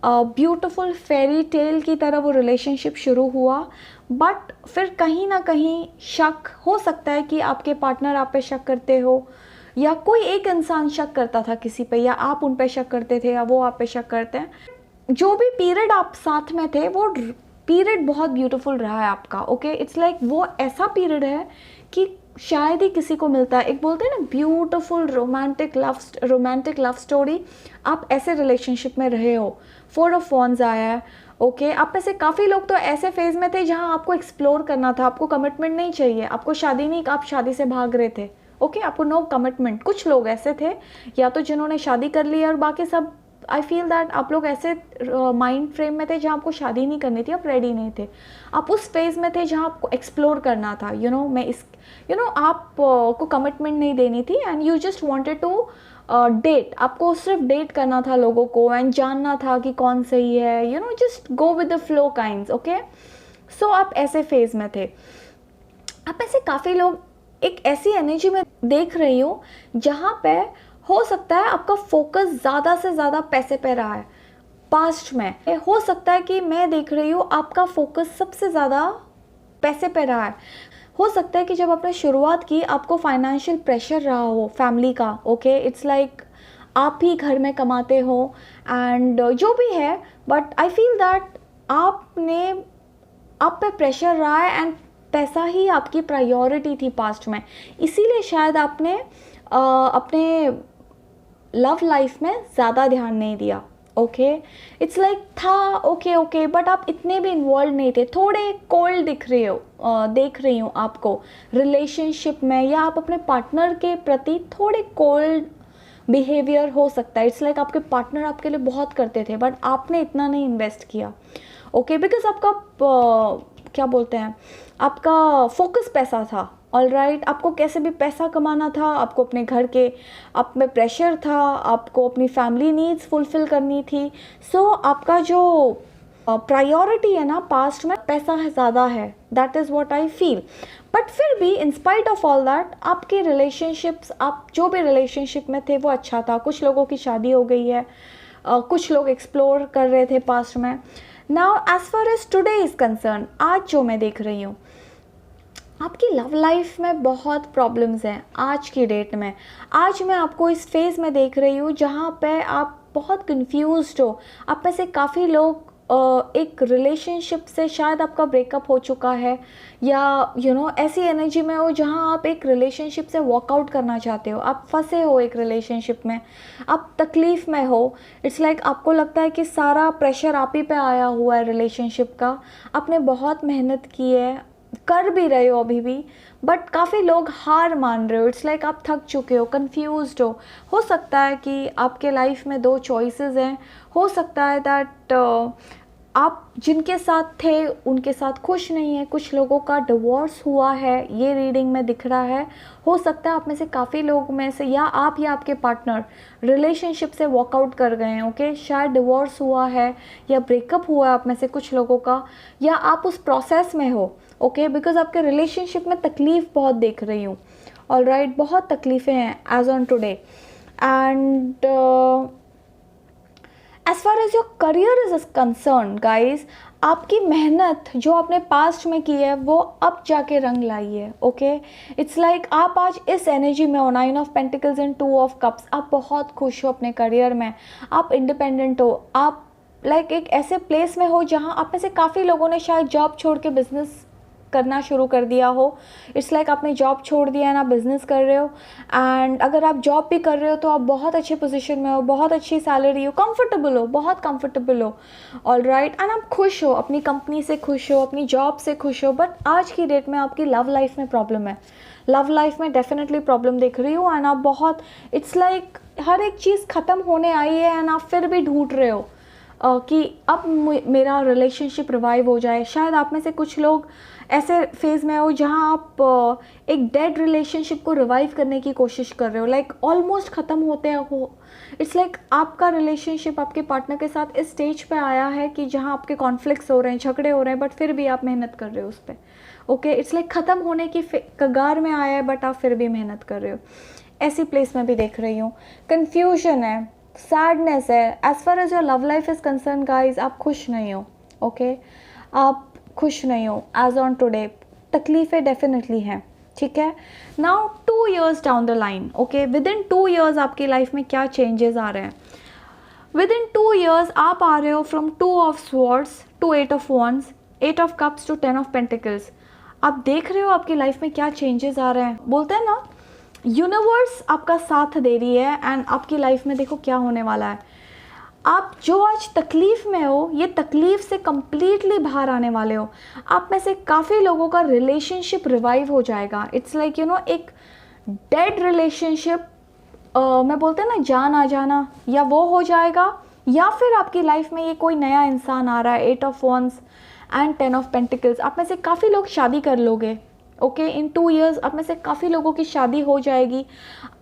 ब्यूटीफुल फेरी टेल की तरह वो रिलेशनशिप शुरू हुआ, बट फिर कहीं ना कहीं शक हो सकता है कि आपके पार्टनर आप पे शक करते हो, या कोई एक इंसान शक करता था किसी पे, या आप उन पे शक करते थे, या वो आप पे शक करते हैं। जो भी पीरियड आप साथ में थे वो पीरियड बहुत ब्यूटीफुल रहा है आपका, ओके। इट्स लाइक वो ऐसा पीरियड है कि शायद ही किसी को मिलता है। एक बोलते हैं ना ब्यूटीफुल रोमांटिक लव स्टोरी। आप ऐसे रिलेशनशिप में रहे हो, 4 ऑफ वॉन्ड्स आया है, ओके। आप में से काफ़ी लोग तो ऐसे फेज़ में थे जहां आपको एक्सप्लोर करना था, आपको कमिटमेंट नहीं चाहिए, आपको शादी नहीं, आप शादी से भाग रहे थे, ओके, आपको नो कमिटमेंट। कुछ लोग ऐसे थे या तो जिन्होंने शादी कर ली और बाकी सब, आई फील दैट आप लोग ऐसे माइंड फ्रेम में थे जहाँ आपको शादी नहीं करनी थी, आप रेडी नहीं थे। आप उस फेज़ में थे जहाँ आपको एक्सप्लोर करना था, आप को कमिटमेंट नहीं देनी थी and you just wanted to date. आपको सिर्फ डेट करना था लोगों को एंड जानना था कि कौन सही है, just go with the flow kinds, okay. So आप ऐसे फेज़ में थे। आप ऐसे काफ़ी लोग एक ऐसी एनर्जी में देख रही हूँ जहाँ पे हो सकता है आपका फोकस ज़्यादा से ज़्यादा पैसे पे रहा है पास्ट में। हो सकता है कि मैं देख रही हूँ आपका फोकस सबसे ज़्यादा पैसे पे रहा है। हो सकता है कि जब आपने शुरुआत की आपको फाइनेंशियल प्रेशर रहा हो फैमिली का, ओके, इट्स लाइक आप ही घर में कमाते हो एंड जो भी है, बट आई फील दैट आप पे प्रेशर रहा है एंड पैसा ही आपकी प्रायोरिटी थी पास्ट में। इसीलिए शायद आपने अपने लव लाइफ में ज़्यादा ध्यान नहीं दिया, ओके। इट्स लाइक था ओके, बट आप इतने भी इन्वॉल्व नहीं थे, थोड़े कोल्ड देख रही हूँ आपको रिलेशनशिप में, या आप अपने पार्टनर के प्रति थोड़े कोल्ड बिहेवियर हो सकता है। इट्स लाइक आपके पार्टनर आपके लिए बहुत करते थे बट आपने इतना नहीं इन्वेस्ट किया, ओके, बिकॉज आपका क्या बोलते हैं, आपका फोकस पैसा था, ऑलराइट। आपको कैसे भी पैसा कमाना था, आपको अपने घर के आप में प्रेशर था, आपको अपनी फैमिली नीड्स फुलफिल करनी थी। सो आपका जो प्रायोरिटी है ना पास्ट में पैसा है, ज़्यादा है, that is what I feel. But फिर भी in spite of all that आपके रिलेशनशिप्स, आप जो भी रिलेशनशिप में थे वो अच्छा था। कुछ लोगों की शादी हो गई है, कुछ लोग एक्सप्लोर कर रहे थे पास्ट में। Now as far as today is concern, आज जो मैं देख रही हूँ आपकी लव लाइफ में बहुत प्रॉब्लम्स हैं आज की डेट में। आज मैं आपको इस फेज़ में देख रही हूँ जहाँ पे आप बहुत कंफ्यूज्ड हो। आप में से काफ़ी लोग एक रिलेशनशिप से शायद आपका ब्रेकअप हो चुका है, या ऐसी एनर्जी में हो जहाँ आप एक रिलेशनशिप से वॉकआउट करना चाहते हो। आप फंसे हो एक रिलेशनशिप में, आप तकलीफ़ में हो। इट्स लाइक आपको लगता है कि सारा प्रेशर आप ही पे आया हुआ है रिलेशनशिप का। आपने बहुत मेहनत की है, कर भी रहे हो अभी भी, बट काफ़ी लोग हार मान रहे हो। इट्स लाइक आप थक चुके हो, कंफ्यूज्ड हो सकता है कि आपके लाइफ में 2 चॉइसेस हैं। हो सकता है दैट आप जिनके साथ थे उनके साथ खुश नहीं है। कुछ लोगों का डिवोर्स हुआ है, ये रीडिंग में दिख रहा है। हो सकता है आप में से काफ़ी लोग में से या आपके पार्टनर रिलेशनशिप से वॉकआउट कर गए हैं, ओके। शायद डिवोर्स हुआ है या ब्रेकअप हुआ है आप में से कुछ लोगों का, या आप उस प्रोसेस में हो, ओके, बिकॉज आपके रिलेशनशिप में तकलीफ़ बहुत देख रही हूँ, ऑलराइट। बहुत तकलीफ़ें हैं as on today. And as far as your career is concern guys, आपकी मेहनत जो आपने पास्ट में की है वो अब जाके रंग लाई है, ओके। इट्स लाइक आप आज इस एनर्जी में हो, 9 of pentacles and 2 of cups. आप बहुत खुश हो अपने करियर में, आप इंडिपेंडेंट हो, आप लाइक एक ऐसे प्लेस में हो जहाँ आप में से काफ़ी लोगों ने शायद जॉब छोड़ के बिजनेस करना शुरू कर दिया हो। इट्स लाइक आपने जॉब छोड़ दिया है ना, बिजनेस कर रहे हो। एंड अगर आप जॉब भी कर रहे हो तो आप बहुत अच्छे पोजीशन में हो, बहुत अच्छी सैलरी हो, कंफर्टेबल हो, बहुत कंफर्टेबल हो, ऑलराइट। एंड आप खुश हो, अपनी कंपनी से खुश हो, अपनी जॉब से खुश हो। बट आज की डेट में आपकी लव लाइफ में प्रॉब्लम है। लव लाइफ में डेफिनेटली प्रॉब्लम देख रही हो। एंड आप बहुत, इट्स लाइक हर एक चीज़ ख़त्म होने आई है एंड आप फिर भी ढूंढ रहे हो कि अब मेरा रिलेशनशिप रिवाइव हो जाए। शायद आप में से कुछ लोग ऐसे फेज़ में हो जहाँ आप एक डेड रिलेशनशिप को रिवाइव करने की कोशिश कर रहे हो, लाइक ऑलमोस्ट ख़त्म होते हो। इट्स लाइक आपका रिलेशनशिप आपके पार्टनर के साथ इस स्टेज पे आया है कि जहाँ आपके कॉन्फ्लिक्ट्स हो रहे हैं, झगड़े हो रहे हैं, बट फिर भी आप मेहनत कर रहे हो उस पर, ओके। इट्स लाइक ख़त्म होने की कगार में आया है बट आप फिर भी मेहनत कर रहे हो। ऐसी प्लेस में भी देख रही हूँ। कन्फ्यूजन है, सैडनेस है। As far as your love life is concern guys, आप खुश नहीं हो, ओके। आप खुश नहीं हो एज ऑन टुडे। तकलीफ़ें डेफिनेटली हैं, ठीक है। Now 2 years down the line, okay, within 2 years आपकी लाइफ में क्या चेंजेस आ रहे हैं। विद इन 2 years आप आ रहे हो from 2 of swords to 8 of wands, 8 of cups to 10 of pentacles। आप देख रहे हो आपकी लाइफ में क्या चेंजेस आ रहे हैं। बोलते हैं ना, यूनिवर्स आपका साथ दे रही है एंड आपकी लाइफ में देखो क्या होने वाला है। आप जो आज तकलीफ़ में हो, ये तकलीफ़ से कम्प्लीटली बाहर आने वाले हो। आप में से काफ़ी लोगों का रिलेशनशिप रिवाइव हो जाएगा। इट्स लाइक यू नो, एक डेड रिलेशनशिप, मैं बोलते हैं ना जान आ जाना, या वो हो जाएगा, या फिर आपकी लाइफ में ये कोई नया इंसान आ रहा है। 8 of wands and 10 of pentacles, आप में से काफ़ी लोग शादी कर लोगे। ओके, इन 2 years आप में से काफ़ी लोगों की शादी हो जाएगी।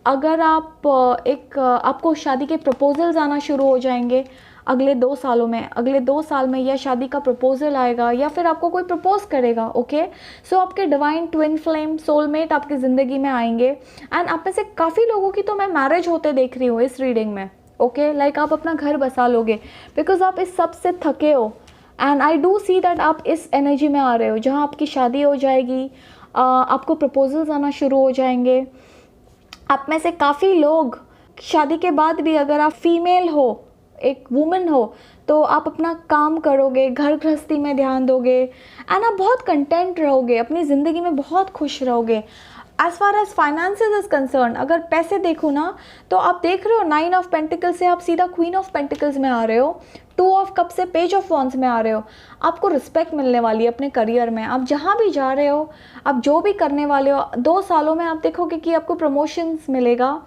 अगर आप आपको शादी के प्रपोजल्स आना शुरू हो जाएंगे अगले 2 सालों में, अगले 2 साल में या शादी का प्रपोजल आएगा या फिर आपको कोई प्रपोज करेगा। ओके, सो आपके डिवाइन ट्विन फ्लेम सोलमेट आपकी ज़िंदगी में आएंगे। एंड आप में से काफ़ी लोगों की तो मैं मैरिज होते देख रही हूँ इस रीडिंग में। ओके, लाइक आप अपना घर बसा लोगे, बिकॉज आप इस सब से थके हो। And I do see that आप इस एनर्जी में आ रहे हो जहाँ आपकी शादी हो जाएगी, आपको प्रपोजल्स आना शुरू हो जाएंगे। आप में से काफ़ी लोग शादी के बाद भी, अगर आप फीमेल हो, एक वुमेन हो, तो आप अपना काम करोगे, घर गृहस्थी में ध्यान दोगे एंड आप बहुत कंटेंट रहोगे, अपनी ज़िंदगी में बहुत खुश रहोगे। As far as finances is concern, अगर पैसे देखो ना, तो आप देख रहे हो 9 ऑफ पेंटिकल्स से आप सीधा क्वीन ऑफ पेंटिकल्स में आ रहे हो, 2 ऑफ कप से पेज ऑफ वॉन्ड्स में आ रहे हो। आपको रिस्पेक्ट मिलने वाली है अपने करियर में। आप जहाँ भी जा रहे हो, आप जो भी करने वाले हो, 2 सालों में आप देखोगे कि आपको प्रमोशंस मिलेगा।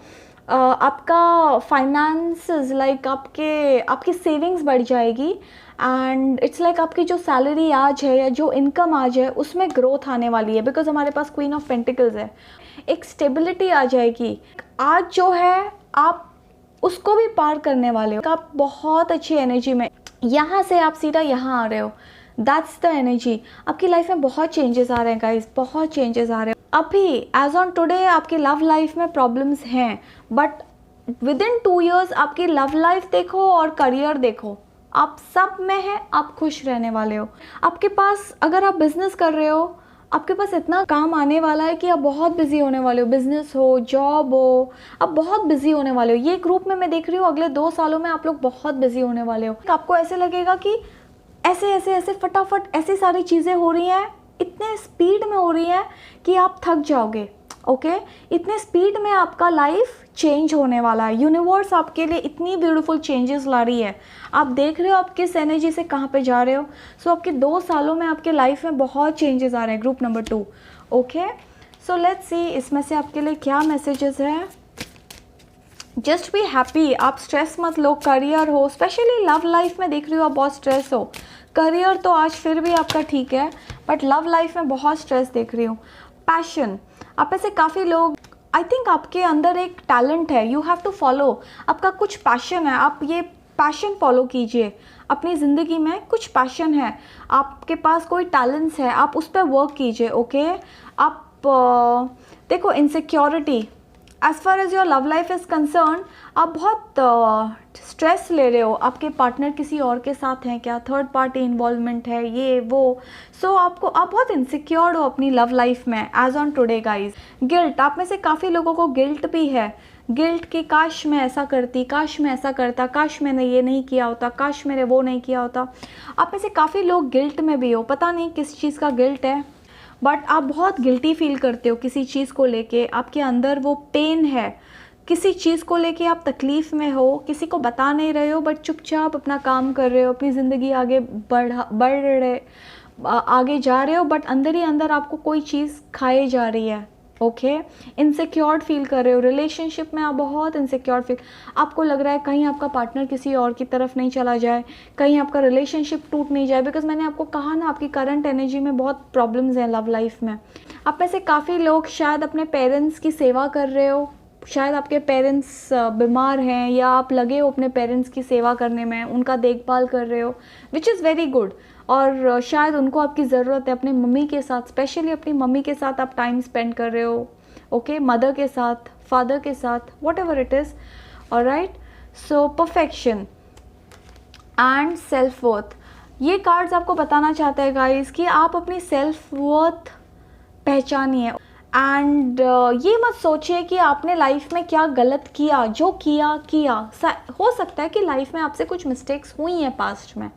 आपका फाइनेंसेस, लाइक आपकी सेविंग्स बढ़ जाएगी एंड इट्स लाइक आपकी जो सैलरी आज है या जो इनकम आज है उसमें ग्रोथ आने वाली है, बिकॉज हमारे पास क्वीन ऑफ पेंटिकल्स है। एक स्टेबिलिटी आ जाएगी। आज जो है आप उसको भी पार करने वाले हो। आप बहुत अच्छी एनर्जी में, यहाँ से आप सीधा यहाँ आ रहे हो। That's the energy. आपकी लाइफ में बहुत चेंजेस आ रहे हैं गाइस, बहुत चेंजेस आ रहे हैं। अभी एज ऑन टुडे आपकी लव लाइफ में प्रॉब्लम्स हैं, बट विद इन 2 years आपकी लव लाइफ देखो और करियर देखो, आप सब में है, आप खुश रहने वाले हो। आपके पास, अगर आप बिजनेस कर रहे हो, आपके पास इतना काम आने वाला है कि आप बहुत बिजी होने वाले हो। बिजनेस हो, जॉब हो, आप बहुत बिजी होने वाले हो। ये ग्रुप में मैं देख रही हूँ अगले 2 सालों में आप लोग बहुत बिजी होने वाले हो। आपको ऐसे लगेगा कि ऐसे ऐसे ऐसे फटाफट ऐसी सारी चीज़ें हो रही हैं, इतने स्पीड में हो रही हैं कि आप थक जाओगे। ओके, इतने स्पीड में आपका लाइफ चेंज होने वाला है। यूनिवर्स आपके लिए इतनी ब्यूटीफुल चेंजेस ला रही है। आप देख रहे हो आप किस एनर्जी से कहाँ पे जा रहे हो। सो आपके 2 सालों में आपके लाइफ में बहुत चेंजेस आ रहे हैं। Group number 2। Okay, so let's see इसमें से आपके लिए क्या मैसेजेस हैं। जस्ट बी हैप्पी, आप स्ट्रेस मत लो। करियर हो, स्पेशली लव लाइफ में देख रही हो आप बहुत स्ट्रेस हो। करियर तो आज फिर भी आपका ठीक है, बट लव लाइफ में बहुत स्ट्रेस देख रही हूँ। पैशन, आप ऐसे काफ़ी लोग, आई थिंक आपके अंदर एक टैलेंट है, यू हैव टू फॉलो। आपका कुछ पैशन है, आप ये पैशन फॉलो कीजिए। अपनी ज़िंदगी में कुछ पैशन है, आपके पास कोई टैलेंट्स है, आप उस पर वर्क कीजिए। ओके, आप देखो insecurity, as far as your love life is concern, आप बहुत स्ट्रेस ले रहे हो। आपके पार्टनर किसी और के साथ हैं क्या, थर्ड पार्टी इन्वॉल्वमेंट है, ये वो। सो आप बहुत इनसिक्योर हो अपनी लव लाइफ में as on today guys. Guilt, आप में से काफ़ी लोगों को गिल्ट भी है। गिल्ट कि काश मैं ऐसा करती, काश मैं ऐसा करता, काश मैंने ये नहीं किया होता, काश मैंने वो नहीं किया होता। आप में से काफ़ी लोग गिल्ट में भी हो, पता नहीं किस चीज़ का गिल्ट है, बट आप बहुत गिल्टी फील करते हो किसी चीज़ को लेके। आपके अंदर वो पेन है, किसी चीज़ को लेके आप तकलीफ़ में हो, किसी को बता नहीं रहे हो, बट चुपचाप अपना काम कर रहे हो, अपनी ज़िंदगी आगे आगे जा रहे हो, बट अंदर ही अंदर आपको कोई चीज़ खाए जा रही है। ओके, इनसिक्योर फील कर रहे हो। रिलेशनशिप में आप बहुत इनसिक्योर फील, आपको लग रहा है कहीं आपका पार्टनर किसी और की तरफ नहीं चला जाए, कहीं आपका रिलेशनशिप टूट नहीं जाए, बिकॉज मैंने आपको कहा ना आपकी करंट एनर्जी में बहुत प्रॉब्लम्स हैं लव लाइफ में। आप में से काफ़ी लोग शायद अपने पेरेंट्स की सेवा कर रहे हो, शायद आपके पेरेंट्स बीमार हैं या आप लगे हो अपने पेरेंट्स की सेवा करने में, उनका देखभाल कर रहे हो, विच इज़ वेरी गुड। और शायद उनको आपकी ज़रूरत है, अपने मम्मी के साथ, स्पेशली अपनी मम्मी के साथ आप टाइम स्पेंड कर रहे हो। ओके, मदर के साथ, फादर के साथ, what ever it is. Alright, so perfection and self worth, ये कार्ड्स आपको बताना चाहते हैं गाइस कि आप अपनी सेल्फ वर्थ पहचानिए। एंड ये मत सोचिए कि आपने लाइफ में क्या गलत किया, जो किया। हो सकता है कि लाइफ में आपसे कुछ मिस्टेक्स हुई हैं पास्ट में,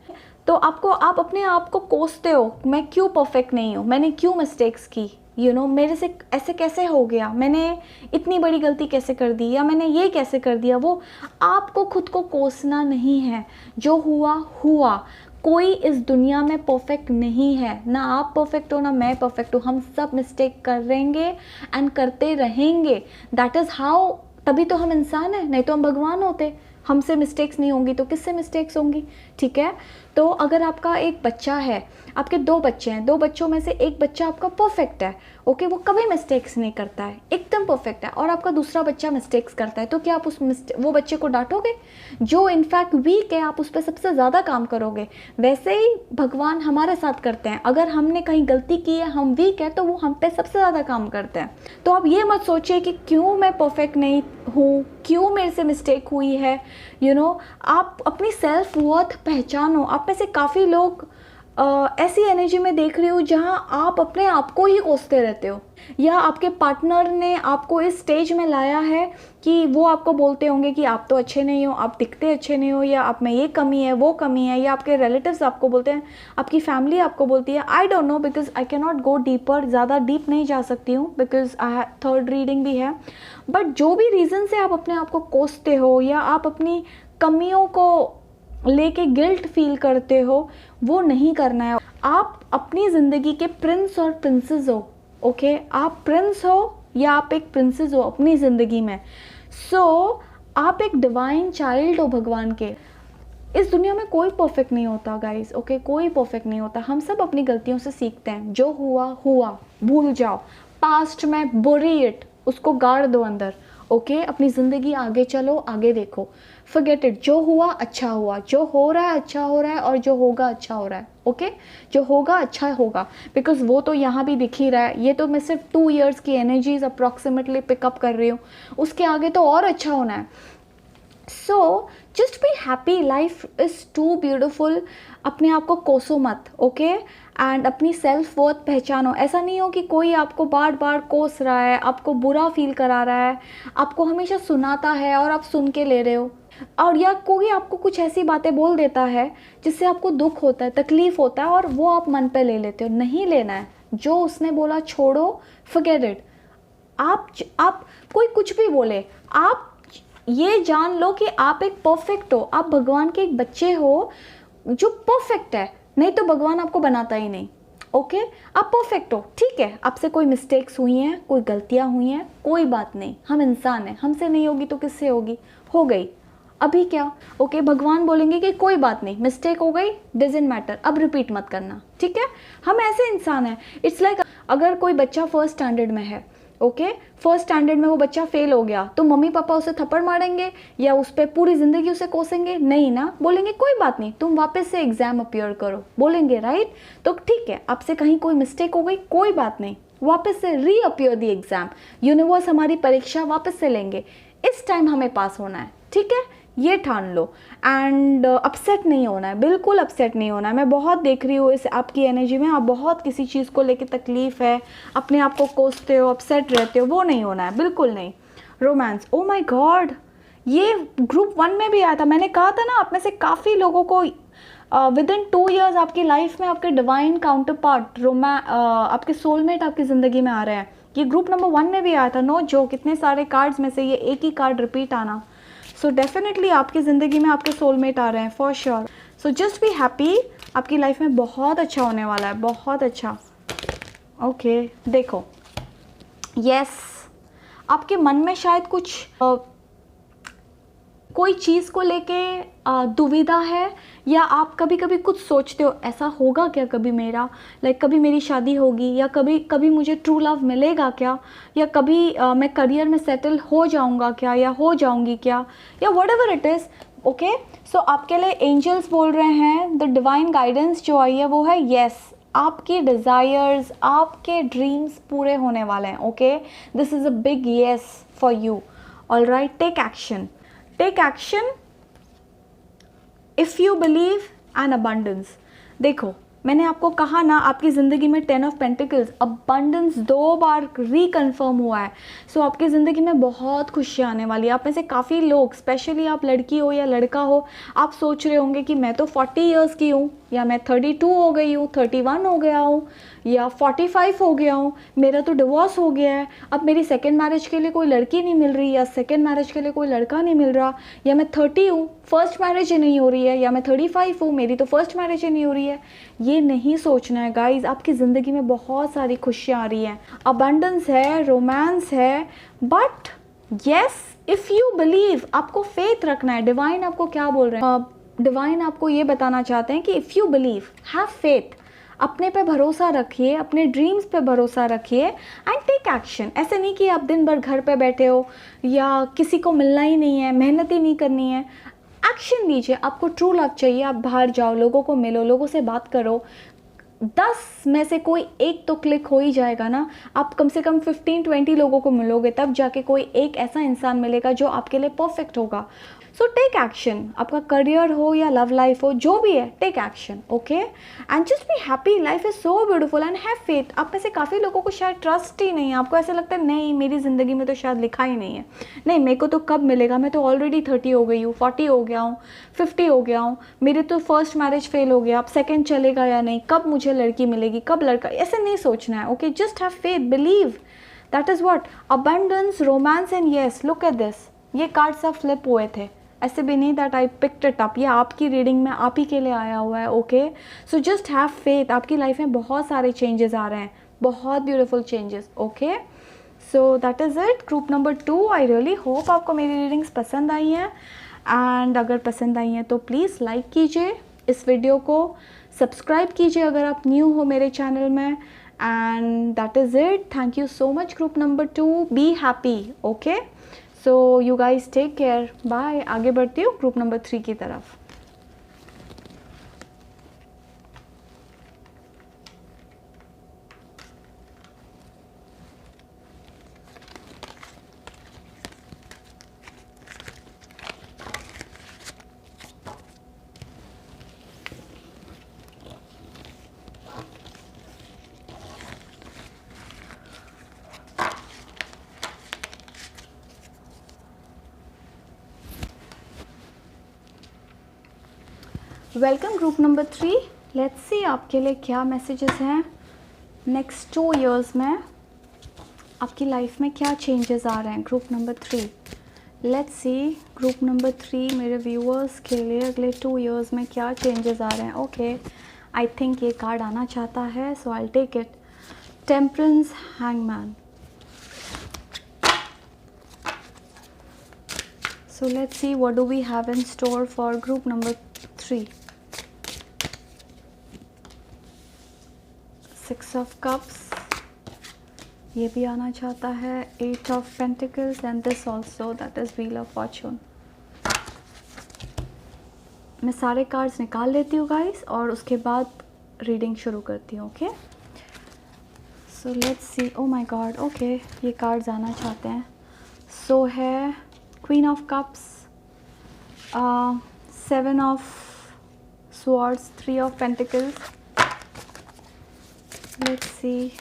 तो आप अपने आप को कोसते हो, मैं क्यों परफेक्ट नहीं हूँ, मैंने क्यों मिस्टेक्स की, मेरे से ऐसे कैसे हो गया, मैंने इतनी बड़ी गलती कैसे कर दी, या मैंने ये कैसे कर दिया। वो आपको खुद को कोसना नहीं है, जो हुआ हुआ। कोई इस दुनिया में परफेक्ट नहीं है, ना आप परफेक्ट हो ना मैं परफेक्ट हूँ, हम सब मिस्टेक करेंगे एंड करते रहेंगे। दैट इज़ हाउ, तभी तो हम इंसान हैं, नहीं तो हम भगवान होते। हमसे मिस्टेक्स नहीं होंगी तो किससे मिस्टेक्स होंगी, ठीक है। तो अगर आपका एक बच्चा है, आपके 2 बच्चे हैं, 2 बच्चों में से एक बच्चा आपका परफेक्ट है, ओके, वो कभी मिस्टेक्स नहीं करता है, एकदम परफेक्ट है, और आपका दूसरा बच्चा मिस्टेक्स करता है, तो क्या आप वो बच्चे को डांटोगे? जो इनफैक्ट वीक है आप उस पर सबसे ज़्यादा काम करोगे। वैसे ही भगवान हमारे साथ करते हैं, अगर हमने कहीं गलती की है, हम वीक है, तो वो हम पे सबसे ज़्यादा काम करते हैं। तो आप ये मत सोचिए कि क्यों मैं परफेक्ट नहीं हूँ, क्यों मेरे से मिस्टेक हुई है। आप अपनी सेल्फ वर्थ पहचानो। आप में से काफ़ी लोग ऐसी एनर्जी में देख रही हूँ जहाँ आप अपने आप को ही कोसते रहते हो, या आपके पार्टनर ने आपको इस स्टेज में लाया है कि वो आपको बोलते होंगे कि आप तो अच्छे नहीं हो, आप दिखते अच्छे नहीं हो, या आप में ये कमी है वो कमी है, या आपके रिलेटिव्स आपको बोलते हैं, आपकी फैमिली आपको बोलती है। आई don't no, because I can not go deeper, ज़्यादा डीप नहीं जा सकती हूँ, बिकॉज आई 3rd रीडिंग भी है। बट जो भी रीज़न से आप अपने आप को कोसते हो, या आप अपनी कमियों को लेके गिल्ट फील करते हो, वो नहीं करना है। आप अपनी ज़िंदगी के प्रिंस और प्रिंसेस हो, ओके। आप प्रिंस हो या आप एक प्रिंसेस हो अपनी ज़िंदगी में। आप एक डिवाइन चाइल्ड हो भगवान के। इस दुनिया में कोई परफेक्ट नहीं होता गाइस, ओके, कोई परफेक्ट नहीं होता। हम सब अपनी गलतियों से सीखते हैं। जो हुआ हुआ, भूल जाओ, पास्ट में बुरी इट, उसको गाड़ दो अंदर, ओके। अपनी ज़िंदगी आगे चलो, आगे देखो, फॉरगेट इट। जो हुआ अच्छा हुआ, जो हो रहा है अच्छा हो रहा है, और जो होगा अच्छा हो रहा है, ओके। जो होगा अच्छा होगा, बिकॉज वो तो यहाँ भी दिख ही रहा है। ये तो मैं सिर्फ 2 years की एनर्जीज अप्रॉक्सीमेटली पिकअप कर रही हूँ, उसके आगे तो और अच्छा होना है। So just be happy, life is too beautiful. अपने आप को कोसो मत, ओके। एंड अपनी सेल्फ वर्थ पहचानो। ऐसा नहीं हो कि कोई आपको बार बार कोस रहा है, आपको बुरा फील करा रहा है, आपको हमेशा सुनाता है और आप सुन के ले रहे हो, और या कोई आपको कुछ ऐसी बातें बोल देता है जिससे आपको दुख होता है, तकलीफ़ होता है, और वो आप मन पे ले लेते हो। नहीं लेना है। जो उसने बोला छोड़ो, फॉरगेट इट। आप कोई कुछ भी बोले, आप ये जान लो कि आप एक परफेक्ट हो, आप भगवान के एक बच्चे हो जो परफेक्ट है, नहीं तो भगवान आपको बनाता ही नहीं, ओके। आप परफेक्ट हो, ठीक है। आपसे कोई मिस्टेक्स हुई हैं, कोई गलतियां हुई हैं, कोई बात नहीं, हम इंसान हैं, हमसे नहीं होगी तो किससे होगी, हो गई, अभी क्या, ओके। भगवान बोलेंगे कि कोई बात नहीं, मिस्टेक हो गई, डजंट मैटर, अब रिपीट मत करना, ठीक है। हम ऐसे इंसान हैं। इट्स लाइक अगर कोई बच्चा 1st स्टैंडर्ड में है, ओके, 1st स्टैंडर्ड में वो बच्चा फेल हो गया, तो मम्मी पापा उसे थप्पड़ मारेंगे या उस पर पूरी ज़िंदगी उसे कोसेंगे? नहीं ना, बोलेंगे कोई बात नहीं, तुम वापस से एग्ज़ाम अपीयर करो, बोलेंगे, राइट। तो ठीक है, आपसे कहीं कोई मिस्टेक हो गई, कोई बात नहीं, वापस से रीअपियर द एग्ज़ाम। यूनिवर्स हमारी परीक्षा वापस से लेंगे, इस टाइम हमें पास होना है, ठीक है, ये ठान लो। एंड अपसेट नहीं होना है, बिल्कुल अपसेट नहीं होना है। मैं बहुत देख रही हूँ इस आपकी एनर्जी में, आप बहुत किसी चीज़ को लेके तकलीफ़ है, अपने आप को कोसते हो, अपसेट रहते हो, वो नहीं होना है, बिल्कुल नहीं। रोमांस, ओ माय गॉड, ये ग्रुप 1 में भी आया था। मैंने कहा था ना, आप में से काफ़ी लोगों को विदिन 2 years आपकी लाइफ में आपके डिवाइन काउंटर पार्ट, आपके सोलमेट आपकी ज़िंदगी में आ रहे हैं। ये ग्रुप नंबर 1 में भी आया था, नो जोक। इतने सारे कार्ड्स में से ये एक ही कार्ड रिपीट आना, सो डेफिनेटली आपकी ज़िंदगी में आपके सोलमेट आ रहे हैं, for sure. So just be happy, आपकी लाइफ में बहुत अच्छा होने वाला है, बहुत अच्छा, ओके। देखो, यस, आपके मन में शायद कुछ कोई चीज़ को लेके दुविधा है, या आप कभी कभी कुछ सोचते हो, ऐसा होगा क्या कभी मेरा, लाइक कभी मेरी शादी होगी, या कभी कभी मुझे ट्रू लव मिलेगा क्या, या कभी मैं करियर में सेटल हो जाऊंगा क्या, या हो जाऊंगी क्या, या whatever it is, okay. So आपके लिए एंजल्स बोल रहे हैं, द डिवाइन गाइडेंस जो आई है वो है येस, आपके डिज़ायर्स, आपके ड्रीम्स पूरे होने वाले हैं, okay. This is a big yes for you, all right. Take action, take action if you believe and abundance. देखो, मैंने आपको कहा ना, आपकी ज़िंदगी में 10 ऑफ पेंटिकल्स, अबंडेंस 2 बार रिकन्फर्म हुआ है। सो आपकी ज़िंदगी में बहुत खुशियाँ आने वाली है। आप में से काफ़ी लोग, स्पेशली आप लड़की हो या लड़का हो, आप सोच रहे होंगे कि मैं तो 40 ईयर्स की हूँ, या मैं 32 हो गई हूँ, 31 हो गया हूँ, या 45 हो गया हूँ, मेरा तो डिवोर्स हो गया है, अब मेरी सेकेंड मैरिज के लिए कोई लड़की नहीं मिल रही, या सेकेंड मैरिज के लिए कोई लड़का नहीं मिल रहा, या मैं 30 हूँ, फर्स्ट मैरिज ही नहीं हो रही है, या मैं 35 हूँ, मेरी तो फर्स्ट मैरिज ही नहीं हो रही है। ये नहीं सोचना है गाइज। आपकी ज़िंदगी में बहुत सारी खुशियाँ आ रही हैं, अबंडेंस है, रोमांस है, but yes, if you believe, आपको फेथ रखना है। डिवाइन आपको क्या बोल रहे हैं? डिवाइन आपको ये बताना चाहते हैं कि if you believe, have faith, अपने पे भरोसा रखिए, अपने ड्रीम्स पे भरोसा रखिए एंड टेक एक्शन। ऐसे नहीं कि आप दिन भर घर पे बैठे हो या किसी को मिलना ही नहीं है, मेहनत ही नहीं करनी है। एक्शन लीजिए। आपको ट्रू लव चाहिए, आप बाहर जाओ, लोगों को मिलो, लोगों से बात करो। 10 में से कोई एक तो क्लिक हो ही जाएगा ना। आप कम से कम 15-20 लोगों को मिलोगे, तब जाके कोई एक ऐसा इंसान मिलेगा जो आपके लिए परफेक्ट होगा। So take action. आपका करियर हो या लव लाइफ हो, जो भी है, take action, okay, and just be happy. Life is so beautiful and have faith. आप में से काफ़ी लोगों को शायद ट्रस्ट ही नहीं है। आपको ऐसा लगता है नहीं, मेरी ज़िंदगी में तो शायद लिखा ही नहीं है, नहीं मेरे को तो कब मिलेगा, मैं तो ऑलरेडी 30 हो गई हूँ, 40 हो गया हूँ, 50 हो गया हूँ, मेरी तो फर्स्ट मैरिज फेल हो गया, अब सेकेंड चलेगा या नहीं, कब मुझे लड़की मिलेगी, कब लड़का। ऐसे नहीं सोचना है, okay, just have faith, believe, that is what abundance, romance and yes. Look at this, ये कार्ड्स अब फ्लिप हुए थे, ऐसे भी नहीं that I picked it up, ये आपकी रीडिंग में आप ही के लिए आया हुआ है, okay. So just have faith. आपकी लाइफ में बहुत सारे चेंजेस आ रहे हैं, बहुत beautiful changes, okay. So that is it, group number 2। I really hope आपको मेरी रीडिंग्स पसंद आई हैं, एंड अगर पसंद आई हैं तो प्लीज़ लाइक कीजिए इस वीडियो को, सब्सक्राइब कीजिए अगर आप न्यू हो मेरे चैनल में, and that is it. Thank you so much group number 2। Be happy, okay. So you guys take care, bye. आगे बढ़ती हूँ ग्रुप नंबर 3 की तरफ। Welcome group number 3। Let's see आपके लिए क्या मैसेजेस हैं नेक्स्ट 2 इयर्स में, आपकी लाइफ में क्या चेंजेस आ रहे हैं। Group number 3, let's see group number 3 मेरे व्यूअर्स के लिए अगले 2 इयर्स में क्या चेंजेस आ रहे हैं। ओके, आई थिंक ये कार्ड आना चाहता है, so I take it. Temperance, hangman. So let's see what do we have in store for group number 3. 6 of Cups, ये भी आना चाहता है। 8 of Pentacles and this also, that is Wheel of Fortune. मैं सारे कार्ड्स निकाल लेती हूँ गाइस और उसके बाद रीडिंग शुरू करती हूँ, okay. So let's see, oh my God, okay, ये कार्ड्स आना चाहते हैं। सो है Queen of Cups, 7 of Swords, 3 of Pentacles. Let's see.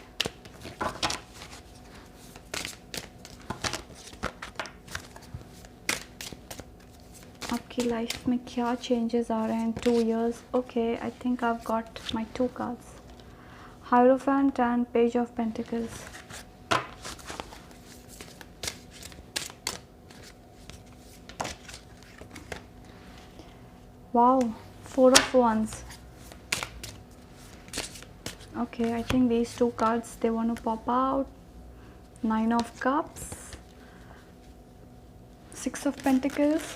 आपकी लाइफ में क्या चेंजेस आ रहे हैं 2 years? Okay, I think I've got my 2 cards. Hierophant and Page of Pentacles. Wow, 4 of Wands. Okay, I think these 2 cards, they want to pop out. 9 of Cups, 6 of Pentacles.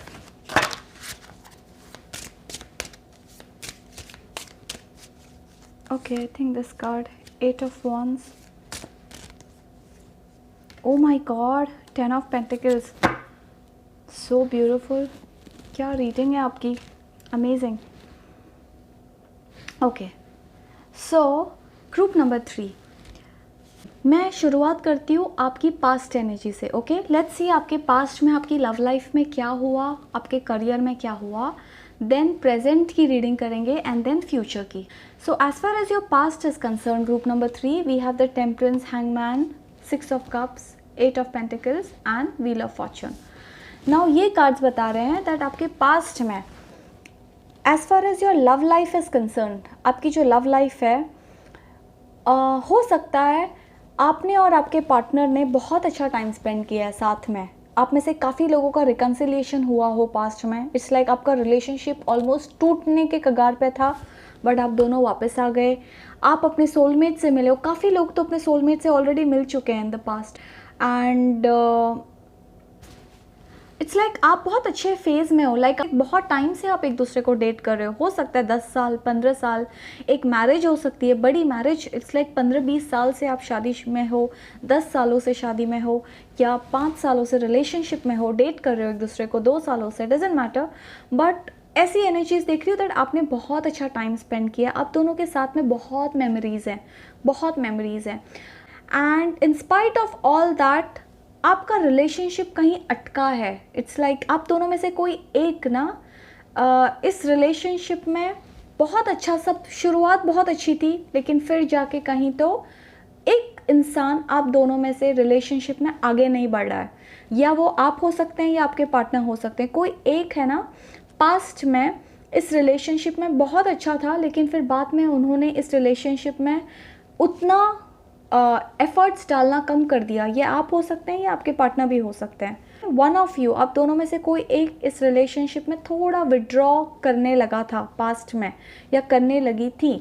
Okay, I think this card, 8 of Wands. Oh my God, 10 of Pentacles. So beautiful. क्या reading है आपकी, amazing. Okay, so group number 3, मैं शुरुआत करती हूँ आपकी past energy से, okay. Let's see आपके पास्ट में आपकी लव लाइफ में क्या हुआ, आपके करियर में क्या हुआ, देन प्रेजेंट की रीडिंग करेंगे एंड देन फ्यूचर की. So as far as your past is concern, group number 3 we have the temperance, hangman, 6 of cups, 8 of pentacles and wheel of fortune. Now ये cards बता रहे हैं that आपके past में as far as your love life is concern, आपकी जो love life है हो सकता है आपने और आपके पार्टनर ने बहुत अच्छा टाइम स्पेंड किया है साथ में. आप में से काफ़ी लोगों का रिकन्सिलिएशन हुआ हो पास्ट में. इट्स लाइक आपका रिलेशनशिप ऑलमोस्ट टूटने के कगार पे था, बट आप दोनों वापस आ गए. आप अपने सोलमेट से मिले हो. काफ़ी लोग तो अपने सोलमेट से ऑलरेडी मिल चुके हैं in the past. And it's like आप बहुत अच्छे फेज़ में हो. लाइक बहुत टाइम से आप एक दूसरे को डेट कर रहे हो सकता है 10 साल 15 साल. एक मैरिज हो सकती है, बड़ी मैरिज. इट्स लाइक 15-20 साल से आप शादी में हो, 10 सालों से शादी में हो, या 5 सालों से रिलेशनशिप में हो, डेट कर रहे हो एक दूसरे को 2 सालों से, डजेंट मैटर. बट ऐसी एनर्जीज देख रही हो दैट आपने बहुत अच्छा टाइम स्पेंड किया. आप दोनों के साथ में बहुत मेमोरीज़ हैं, बहुत मेमोरीज़ हैं. And in spite of all that आपका रिलेशनशिप कहीं अटका है. इट्स लाइक आप दोनों में से कोई एक ना इस रिलेशनशिप में बहुत अच्छा, सब शुरुआत बहुत अच्छी थी, लेकिन फिर जाके कहीं तो एक इंसान आप दोनों में से रिलेशनशिप में आगे नहीं बढ़ रहा है. या वो आप हो सकते हैं या आपके पार्टनर हो सकते हैं. कोई एक है ना पास्ट में इस रिलेशनशिप में बहुत अच्छा था, लेकिन फिर बाद में उन्होंने इस रिलेशनशिप में उतना एफर्ट्स डालना कम कर दिया. ये आप हो सकते हैं या आपके पार्टनर भी हो सकते हैं. वन ऑफ यू, आप दोनों में से कोई एक इस रिलेशनशिप में थोड़ा विड्रॉ करने लगा था पास्ट में, या करने लगी थी.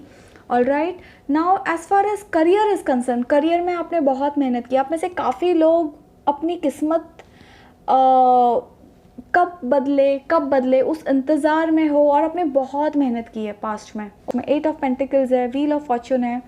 Alright, now as far as career is concern, career में आपने बहुत मेहनत की. आप में से काफ़ी लोग अपनी किस्मत कब बदले उस इंतज़ार में हो, और आपने बहुत मेहनत की है पास्ट में. 8 ऑफ पेंटिकल्स है, व्हील ऑफ फॉर्चून है,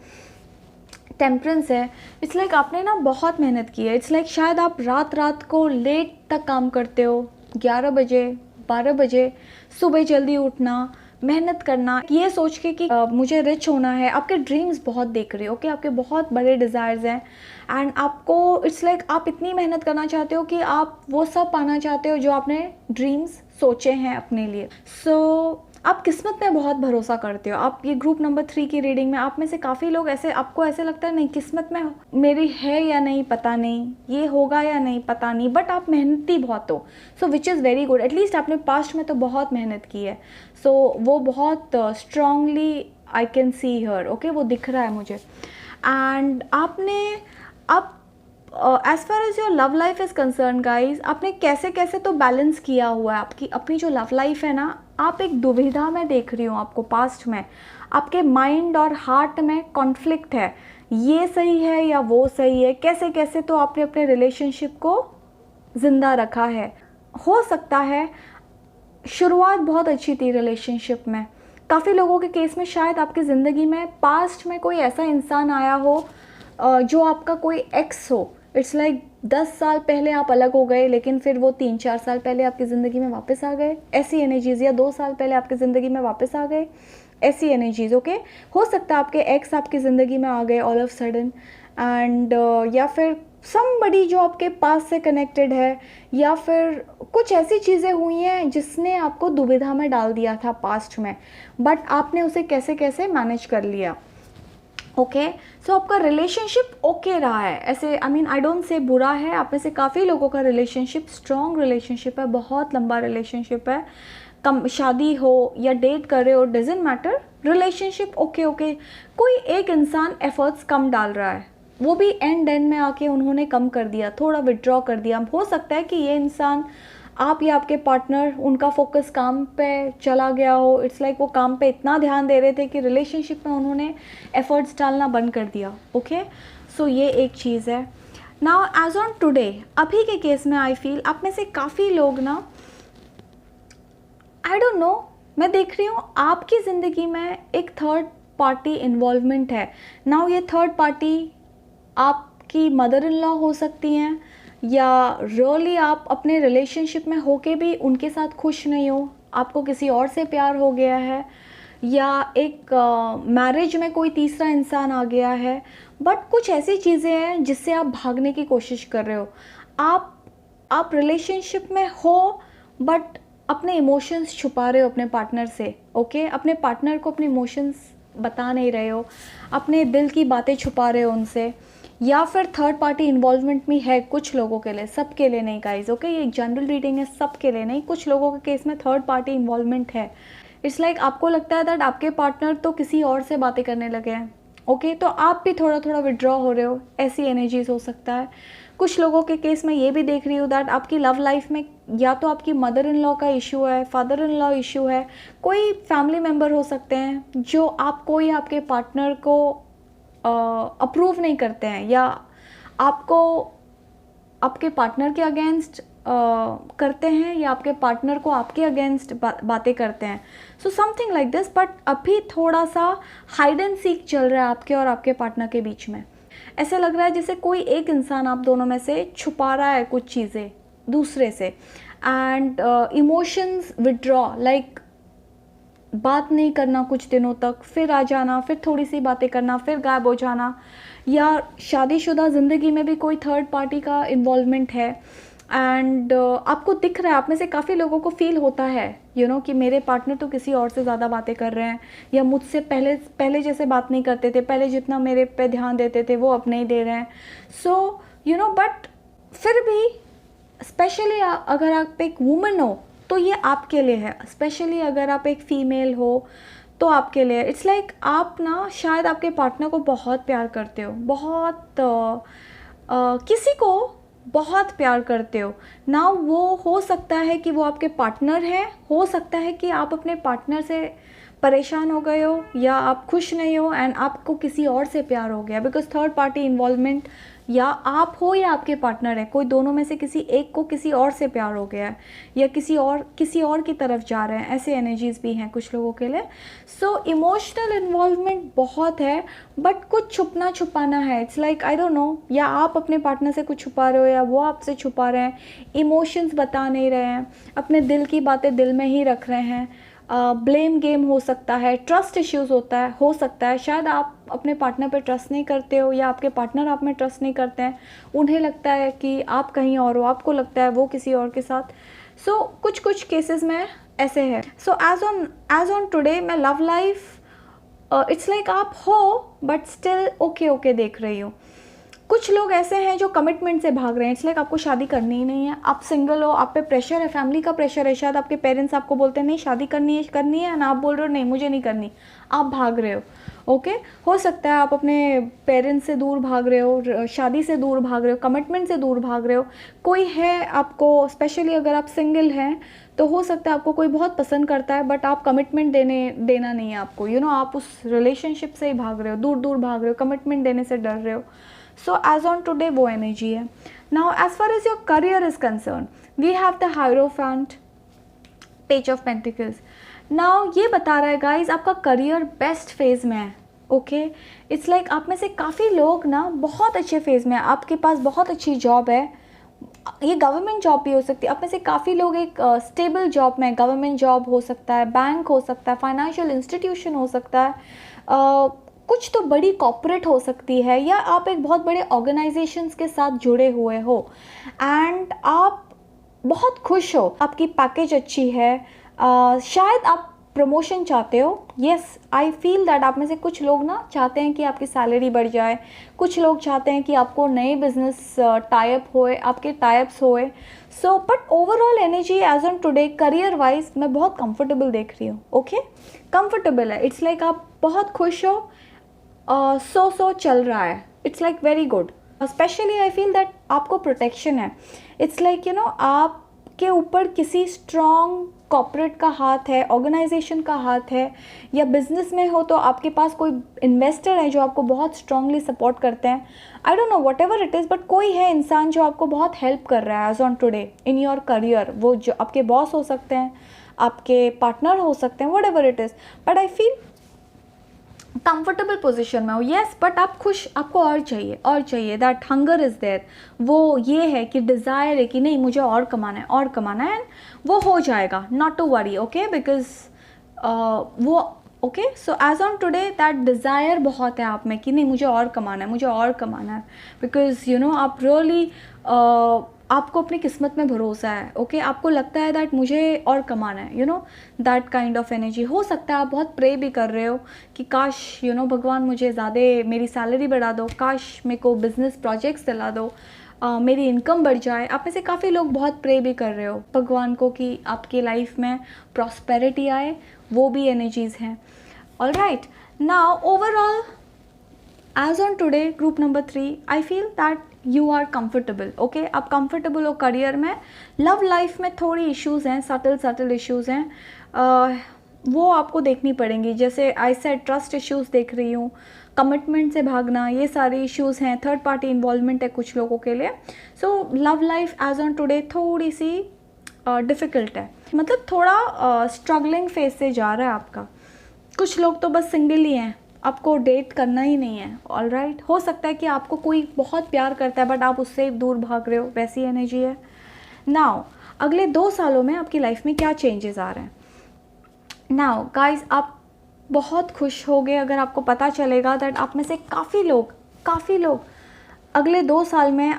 टेम्परेंस है. इट्स लाइक आपने ना बहुत मेहनत की है. इट्स लाइक शायद आप रात को लेट तक काम करते हो, 11 बजे 12 बजे, सुबह जल्दी उठना, मेहनत करना, ये सोच के कि मुझे रिच होना है. आपके ड्रीम्स बहुत देख रहे हो, ओके, आपके बहुत बड़े डिज़ायर्स हैं. एंड आपको इट्स लाइक आप इतनी मेहनत करना चाहते हो कि आप वो सब पाना चाहते हो जो आपने ड्रीम्स सोचे हैं अपने लिए. सो आप किस्मत में बहुत भरोसा करते हो. आप ये ग्रुप नंबर 3 की रीडिंग में आप में से काफ़ी लोग ऐसे, आपको ऐसे लगता है नहीं किस्मत में मेरी है या नहीं पता नहीं, ये होगा या नहीं पता नहीं, बट आप मेहनती बहुत हो. So which is very good. At least आपने पास्ट में तो बहुत मेहनत की है. सो वो बहुत strongly I can see her, okay, वो दिख रहा है मुझे. एंड आपने अब as far as your love life is concern guys, आपने कैसे कैसे तो बैलेंस किया हुआ है. आपकी अपनी जो लव लाइफ है ना, आप एक दुविधा में देख रही हूँ आपको. पास्ट में आपके माइंड और हार्ट में कॉन्फ्लिक्ट है, ये सही है या वो सही है. कैसे कैसे तो आपने अपने रिलेशनशिप को ज़िंदा रखा है. हो सकता है शुरुआत बहुत अच्छी थी रिलेशनशिप में. काफ़ी लोगों के केस में शायद आपकी ज़िंदगी में पास्ट में कोई ऐसा इंसान आया हो जो आपका कोई एक्स हो. इट्स लाइक 10 साल पहले आप अलग हो गए, लेकिन फिर वो 3-4 साल पहले आपकी ज़िंदगी में वापस आ गए, ऐसी एनर्जीज़. या 2 साल पहले आपकी ज़िंदगी में वापस आ गए, ऐसी एनर्जीज़. ओके, हो सकता है आपके एक्स आपकी ज़िंदगी में आ गए ऑल ऑफ सडन. एंड या फिर समबडी जो आपके पास से कनेक्टेड है, या फिर कुछ ऐसी चीज़ें हुई हैं जिसने आपको दुविधा में डाल दिया था पास्ट में, बट आपने उसे कैसे कैसे मैनेज कर लिया. ओके, सो आपका रिलेशनशिप ओके रहा है. ऐसे I mean I don't say बुरा है. आप में से काफ़ी लोगों का रिलेशनशिप स्ट्रॉन्ग रिलेशनशिप है, बहुत लंबा रिलेशनशिप है. कम शादी हो या डेट कर रहे हो, डजेंट मैटर, रिलेशनशिप ओके. कोई एक इंसान एफर्ट्स कम डाल रहा है, वो भी एंड में आके उन्होंने कम कर दिया, थोड़ा विड्रॉ कर दिया. हो सकता है कि ये इंसान, आप या आपके पार्टनर, उनका फोकस काम पे चला गया हो. इट्स लाइक वो काम पे इतना ध्यान दे रहे थे कि रिलेशनशिप में उन्होंने एफर्ट्स डालना बंद कर दिया. ओके, सो ये एक चीज़ है. नाउ एज ऑन टुडे, अभी के केस में आई फील आप में से काफ़ी लोग ना, आई डोंट नो, मैं देख रही हूँ आपकी ज़िंदगी में एक थर्ड पार्टी इन्वॉल्वमेंट है. नाउ ये थर्ड पार्टी आपकी मदर इन लॉ हो सकती हैं, या रियली आप अपने रिलेशनशिप में होके भी उनके साथ खुश नहीं हो, आपको किसी और से प्यार हो गया है, या एक मैरिज में कोई तीसरा इंसान आ गया है. बट कुछ ऐसी चीज़ें हैं जिससे आप भागने की कोशिश कर रहे हो. आप रिलेशनशिप में हो, बट अपने इमोशंस छुपा रहे हो अपने पार्टनर से, ओके, अपने पार्टनर को अपने इमोशंस बता नहीं रहे हो, अपने दिल की बातें छुपा रहे हो उनसे, या फिर थर्ड पार्टी इन्वॉल्वमेंट में है कुछ लोगों के लिए, सबके लिए नहीं गाइज, ओके, ये एक जनरल रीडिंग है, सबके लिए नहीं, कुछ लोगों के केस में थर्ड पार्टी इन्वॉल्वमेंट है। इट्स लाइक आपको लगता है दैट आपके पार्टनर तो किसी और से बातें करने लगे हैं, ओके, तो आप भी थोड़ा थोड़ा विड्रॉ हो रहे हो, ऐसी एनर्जीज हो सकता है। कुछ लोगों के केस में ये भी देख रही हूँ दैट आपकी लव लाइफ में या तो आपकी मदर इन लॉ का इशू है, फादर इन लॉ इशू है, कोई फैमिली मेम्बर हो सकते हैं जो आपको या आपके पार्टनर को अप्रूव नहीं करते हैं, या आपको आपके पार्टनर के अगेंस्ट करते हैं, या आपके पार्टनर को आपके अगेंस्ट बातें करते हैं। So something like this, but अभी थोड़ा सा हाइड एंड सीक चल रहा है आपके और आपके पार्टनर के बीच में। ऐसे लग रहा है जैसे कोई एक इंसान आप दोनों में से छुपा रहा है कुछ चीज़ें दूसरे से, एंड इमोशंस विड्रॉ, लाइक बात नहीं करना कुछ दिनों तक, फिर आ जाना, फिर थोड़ी सी बातें करना, फिर गायब हो जाना, या शादीशुदा ज़िंदगी में भी कोई थर्ड पार्टी का इन्वॉल्वमेंट है। एंड आपको दिख रहा है, आप में से काफ़ी लोगों को फील होता है कि मेरे पार्टनर तो किसी और से ज़्यादा बातें कर रहे हैं, या मुझसे पहले जैसे बात नहीं करते थे, पहले जितना मेरे पे ध्यान देते थे वो अब नहीं दे रहे हैं। सो बट फिर भी स्पेशली अगर आप एक वुमन हो तो ये आपके लिए है, स्पेशली अगर आप एक फ़ीमेल हो तो आपके लिए। इट्स लाइक आप ना शायद आपके पार्टनर को बहुत प्यार करते हो, बहुत किसी को बहुत प्यार करते हो ना। वो हो सकता है कि वो आपके पार्टनर है, हो सकता है कि आप अपने पार्टनर से परेशान हो गए हो, या आप खुश नहीं हो एंड आपको किसी और से प्यार हो गया, बिकॉज थर्ड पार्टी इन्वॉल्वमेंट, या आप हो या आपके पार्टनर है, कोई दोनों में से किसी एक को किसी और से प्यार हो गया है, या किसी और की तरफ जा रहे हैं, ऐसे एनर्जीज भी हैं कुछ लोगों के लिए। सो इमोशनल इन्वॉल्वमेंट बहुत है, बट कुछ छुपना छुपाना है। It's like I don't no, या आप अपने पार्टनर से कुछ छुपा रहे हो या वो आपसे छुपा रहे हैं, इमोशंस बता नहीं रहे हैं, अपने दिल की बातें दिल में ही रख रहे हैं। ब्लेम गेम हो सकता है, ट्रस्ट इश्यूज हो सकता है, शायद आप अपने पार्टनर पे ट्रस्ट नहीं करते हो, या आपके पार्टनर आप में ट्रस्ट नहीं करते हैं, उन्हें लगता है कि आप कहीं और हो, आपको लगता है वो किसी और के साथ। सो कुछ केसेस में ऐसे है। सो एज ऑन टुडे मैं लव लाइफ, इट्स लाइक आप हो बट स्टिल ओके देख रही हो। कुछ लोग ऐसे हैं जो कमिटमेंट से भाग रहे हैं। इट्स लाइक आपको शादी करनी ही नहीं है, आप सिंगल हो, आप पे प्रेशर है, फैमिली का प्रेशर है, शायद आपके पेरेंट्स आपको बोलते हैं नहीं शादी करनी है एंड आप बोल रहे हो नहीं मुझे नहीं करनी, आप भाग रहे हो। ओके, हो सकता है आप अपने पेरेंट्स से दूर भाग रहे हो, शादी से दूर भाग रहे हो, कमिटमेंट से दूर भाग रहे हो। कोई है आपको, स्पेशली अगर आप सिंगल हैं तो हो सकता है आपको कोई बहुत पसंद करता है, बट आप कमिटमेंट देना नहीं है आपको, आप उस रिलेशनशिप से ही भाग रहे हो, दूर भाग रहे हो, कमिटमेंट देने से डर रहे हो। So as on today वो एनर्जी है। Now as far as your career is concerned, we have the Hierophant, Page of Pentacles. Now ये बता रहा है गाइज आपका करियर बेस्ट फेज में है। ओके, इट्स लाइक आप में से काफ़ी लोग ना बहुत अच्छे फेज में है, आपके पास बहुत अच्छी जॉब है, ये गवर्नमेंट जॉब भी हो सकती है। आप में से काफ़ी लोग एक स्टेबल जॉब में, गवर्नमेंट जॉब हो सकता है, बैंक हो सकता है, फाइनेंशियल इंस्टीट्यूशन हो सकता है, कुछ तो बड़ी कॉर्पोरेट हो सकती है, या आप एक बहुत बड़े ऑर्गेनाइजेशंस के साथ जुड़े हुए हो एंड आप बहुत खुश हो, आपकी पैकेज अच्छी है, शायद आप प्रमोशन चाहते हो। येस, आई फील दैट आप में से कुछ लोग ना चाहते हैं कि आपकी सैलरी बढ़ जाए, कुछ लोग चाहते हैं कि आपको नए बिजनेस टाइप होए, आपके टाइप्स होए। So but overall energy as on today career wise मैं बहुत कंफर्टेबल देख रही हूँ। ओके, कंफर्टेबल है, इट्स लाइक आप बहुत खुश हो, सो चल रहा है, it's like very good. Specially I feel that आपको प्रोटेक्शन है। इट्स लाइक आपके ऊपर किसी स्ट्रॉन्ग कॉर्पोरेट का हाथ है, ऑर्गेनाइजेशन का हाथ है, या बिजनेस में हो तो आपके पास कोई इन्वेस्टर है जो आपको बहुत स्ट्रांगली सपोर्ट करते हैं। आई don't know what ever it is, but कोई है इंसान जो आपको बहुत हेल्प कर रहा है as on today in your career. वो जो आपके बॉस हो सकते हैं, आपके पार्टनर हो सकते हैं, what ever it is, but I feel comfortable position में हो। येस, बट आप खुश, आपको और चाहिए, दैट हंगर इज़ देयर। वो ये है कि डिज़ायर है कि नहीं मुझे और कमाना है, एंड वो हो जाएगा, not to worry. Okay, because वो okay, so as on today that desire बहुत है आप में कि नहीं मुझे और कमाना है, बिकॉज आप रियली आपको अपनी किस्मत में भरोसा है, ओके आपको लगता है दैट मुझे और कमाना है, you know that kind of energy. हो सकता है आप बहुत प्रे भी कर रहे हो कि काश भगवान मुझे ज़्यादा मेरी सैलरी बढ़ा दो, काश मेरे को बिजनेस प्रोजेक्ट्स दिला दो, मेरी इनकम बढ़ जाए। आप में से काफ़ी लोग बहुत प्रे भी कर रहे हो भगवान को कि आपकी लाइफ में प्रॉस्पेरिटी आए, वो भी एनर्जीज़ हैं। All right, now overall as on today group number 3 I feel that you are comfortable, okay आप कंफर्टेबल हो करियर में। लव लाइफ में थोड़ी इश्यूज़ हैं, सटल इश्यूज़ हैं, वो आपको देखनी पड़ेंगी। जैसे आई सेड ट्रस्ट इश्यूज़ देख रही हूँ, कमिटमेंट से भागना, ये सारे इश्यूज़ हैं, थर्ड पार्टी इन्वॉल्वमेंट है कुछ लोगों के लिए। So love life as on today थोड़ी सी डिफ़िकल्ट है, मतलब थोड़ा स्ट्रगलिंग फेज से जा रहा है आपका। कुछ लोग तो बस सिंगल ही हैं, आपको डेट करना ही नहीं है। ऑल राइट, हो सकता है कि आपको कोई बहुत प्यार करता है बट आप उससे दूर भाग रहे हो, वैसी एनर्जी है। नाउ अगले 2 सालों में आपकी लाइफ में क्या चेंजेस आ रहे हैं। नाउ गाइज, आप बहुत खुश होगे अगर आपको पता चलेगा दैट आप में से काफ़ी लोग अगले 2 साल में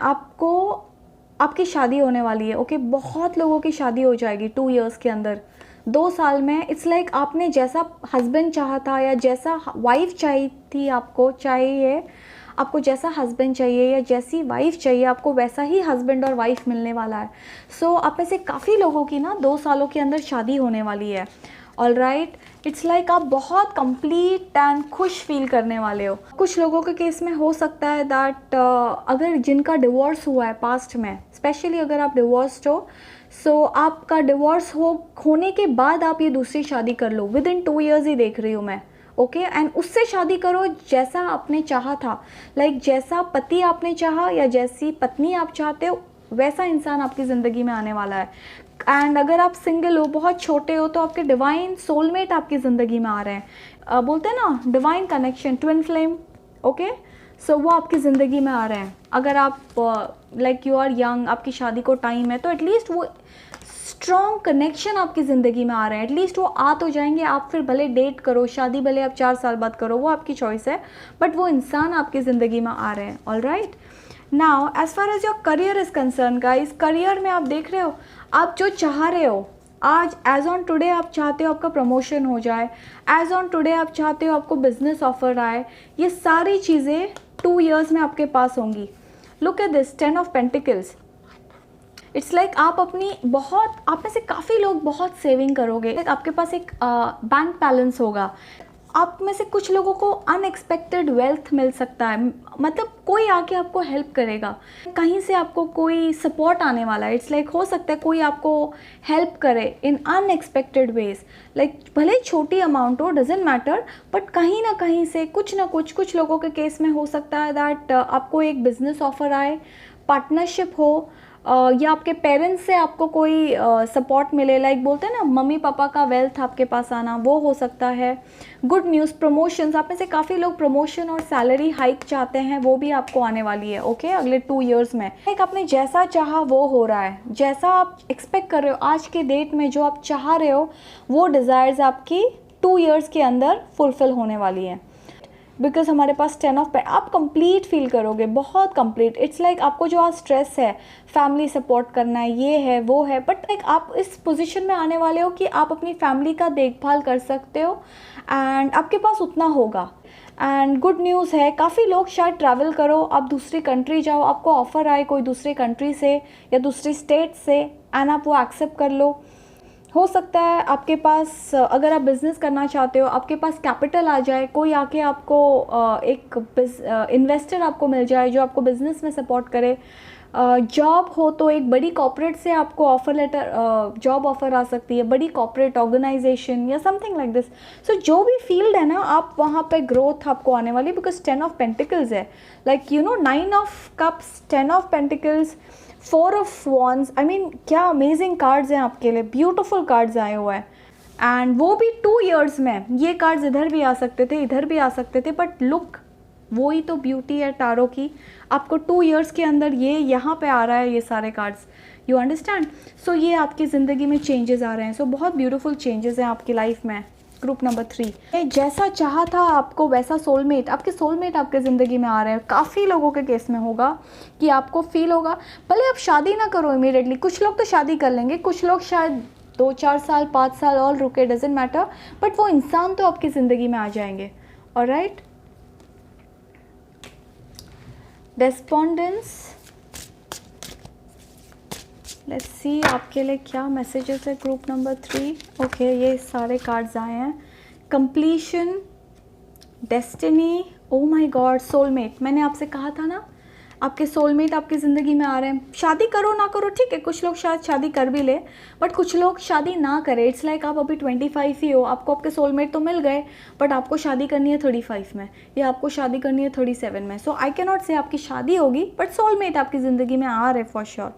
आपकी शादी होने वाली है, ओके बहुत लोगों की शादी हो जाएगी 2 इयर्स के अंदर। 2 साल में इट्स लाइक आपने जैसा हस्बैंड चाहा था या जैसा वाइफ चाहिए थी, आपको जैसा हस्बैंड चाहिए या जैसी वाइफ चाहिए, आपको वैसा ही हस्बैंड और वाइफ मिलने वाला है। सो आप में से काफ़ी लोगों की ना 2 सालों के अंदर शादी होने वाली है। ऑल राइट, इट्स लाइक आप बहुत कंप्लीट एंड खुश फील करने वाले हो। कुछ लोगों के केस में हो सकता है दैट अगर जिनका डिवोर्स हुआ है पास्ट में, स्पेशली अगर आप डिवोर्स्ड हो, सो आपका डिवोर्स होने के बाद आप ये दूसरी शादी कर लो, विद इन 2 इयर्स ही देख रही हूँ मैं, ओके एंड उससे शादी करो जैसा आपने चाहा था, लाइक जैसा पति आपने चाहा या जैसी पत्नी आप चाहते हो वैसा इंसान आपकी ज़िंदगी में आने वाला है। एंड अगर आप सिंगल हो, बहुत छोटे हो, तो आपके डिवाइन सोलमेट आपकी ज़िंदगी में आ रहे हैं। बोलते हैं ना divine connection, twin flame, okay so वो आपकी ज़िंदगी में आ रहे हैं। अगर आप लाइक यू आर यंग, आपकी शादी को टाइम है, तो एटलीस्ट वो स्ट्रॉन्ग कनेक्शन आपकी ज़िंदगी में आ रहे हैं, एटलीस्ट वो आ तो जाएंगे। आप फिर भले डेट करो, शादी भले आप 4 साल बाद करो, वो आपकी चॉइस है, बट वो इंसान आपकी ज़िंदगी में आ रहे हैं। All right, now as far as your career is concern guys, career में आप देख रहे हो, आप जो चाह रहे हो आज एज ऑन टुडे आप चाहते हो आपका प्रमोशन हो जाए, एज ऑन टुडे आप चाहते हो आपको बिजनेस ऑफर आए, ये सारी चीज़ें 2 इयर्स में आपके पास होंगी। Look at this 10 of pentacles, it's like आप में से काफ़ी लोग बहुत सेविंग करोगे, आपके पास एक बैंक बैलेंस होगा। आप में से कुछ लोगों को अनएक्सपेक्टेड वेल्थ मिल सकता है, मतलब कोई आके आपको हेल्प करेगा, कहीं से आपको कोई सपोर्ट आने वाला है। इट्स लाइक हो सकता है कोई आपको हेल्प करे इन अनएक्सपेक्टेड वेज, लाइक भले छोटी अमाउंट हो, डजेंट मैटर, बट कहीं ना कहीं से कुछ कुछ लोगों के केस में हो सकता है दैट आपको एक बिजनेस ऑफर आए, पार्टनरशिप हो, या आपके पेरेंट्स से आपको कोई सपोर्ट मिले, लाइक बोलते हैं ना मम्मी पापा का वेल्थ आपके पास आना, वो हो सकता है। गुड न्यूज़, प्रमोशंस, आप में से काफ़ी लोग प्रमोशन और सैलरी हाइक चाहते हैं, वो भी आपको आने वाली है, ओके अगले 2 इयर्स में। लाइक आपने जैसा चाहा वो हो रहा है, जैसा आप एक्सपेक्ट कर रहे हो आज के डेट में, जो आप चाह रहे हो वो डिज़ायर्स आपकी 2 इयर्स के अंदर फुलफिल होने वाली है। बिकॉज हमारे पास 10 ऑफ आप कंप्लीट फील करोगे, बहुत कंप्लीट। इट्स लाइक आपको जो आज स्ट्रेस है, फैमिली सपोर्ट करना है, ये है वो है, बट लाइक आप इस पोजीशन में आने वाले हो कि आप अपनी फैमिली का देखभाल कर सकते हो एंड आपके पास उतना होगा। एंड गुड न्यूज़ है, काफ़ी लोग शायद ट्रैवल करो, आप दूसरी कंट्री जाओ, आपको ऑफ़र आए कोई दूसरी कंट्री से या दूसरी स्टेट से एंड आप वो एक्सेप्ट कर लो। हो सकता है आपके पास, अगर आप बिज़नेस करना चाहते हो, आपके पास कैपिटल आ जाए, कोई आके आपको एक इन्वेस्टर आपको मिल जाए जो आपको बिज़नेस में सपोर्ट करे। जॉब हो तो एक बड़ी कॉर्पोरेट से आपको ऑफ़र लेटर, जॉब ऑफ़र आ सकती है, बड़ी कॉर्पोरेट ऑर्गेनाइजेशन या समथिंग लाइक दिस। सो जो भी फील्ड है ना, आप वहाँ पे ग्रोथ आपको आने वाली, बिकॉज 10 ऑफ पेंटिकल्स है, like you know 9 of cups, 10 of pentacles, 4 of wands. I mean क्या अमेजिंग कार्ड्स हैं आपके लिए, ब्यूटीफुल कार्ड्स आए हुए हैं एंड वो भी 2 इयर्स में। ये कार्ड्स इधर भी आ सकते थे, इधर भी आ सकते थे, बट लुक, वो ही तो ब्यूटी है टारो की, आपको 2 इयर्स के अंदर ये यहाँ पे आ रहा है, ये सारे कार्ड्स, यू अंडरस्टैंड। सो ये आपकी ज़िंदगी में चेंजेस आ रहे हैं, सो बहुत ब्यूटीफुल चेंजेस हैं आपकी लाइफ में। ग्रुप नंबर 3, जैसा चाहा था आपको वैसा सोलमेट, आपके सोलमेट आपके ज़िंदगी में आ रहे हैं। काफ़ी लोगों के केस में होगा कि आपको फील होगा, भले आप शादी ना करो इमीडिएटली, कुछ लोग तो शादी कर लेंगे, कुछ लोग शायद 2-4 साल 5 साल और रुके, डजेंट मैटर, बट वो इंसान तो आपकी ज़िंदगी में आ जाएंगे। ऑलराइट, डेस्पोंडेंस, लेट्स सी आपके लिए क्या मैसेजेस है ग्रुप नंबर 3। ओके, ये सारे कार्ड्स आए हैं। Completion, destiny, oh my God, soulmate. मैंने आपसे कहा था ना आपके सोलमेट आपकी ज़िंदगी में आ रहे हैं। शादी करो ना करो ठीक है, कुछ लोग शायद शादी कर भी ले, बट कुछ लोग शादी ना करें। इट्स लाइक आप अभी 25 ही हो, आपको आपके सोलमेट तो मिल गए, बट आपको शादी करनी है 35 में, या आपको शादी करनी है 37 में। सो आई कैन नॉट से आपकी शादी होगी, बट सोलमेट आपकी ज़िंदगी में आ रहे फॉर श्योर।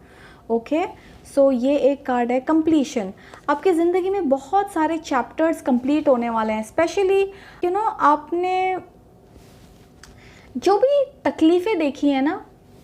ओके, सो ये एक कार्ड है कंप्लीशन। आपकी ज़िंदगी में बहुत सारे चैप्टर्स कंप्लीट होने वाले हैं। स्पेशली यू नो, आपने जो भी तकलीफ़ें देखी हैं ना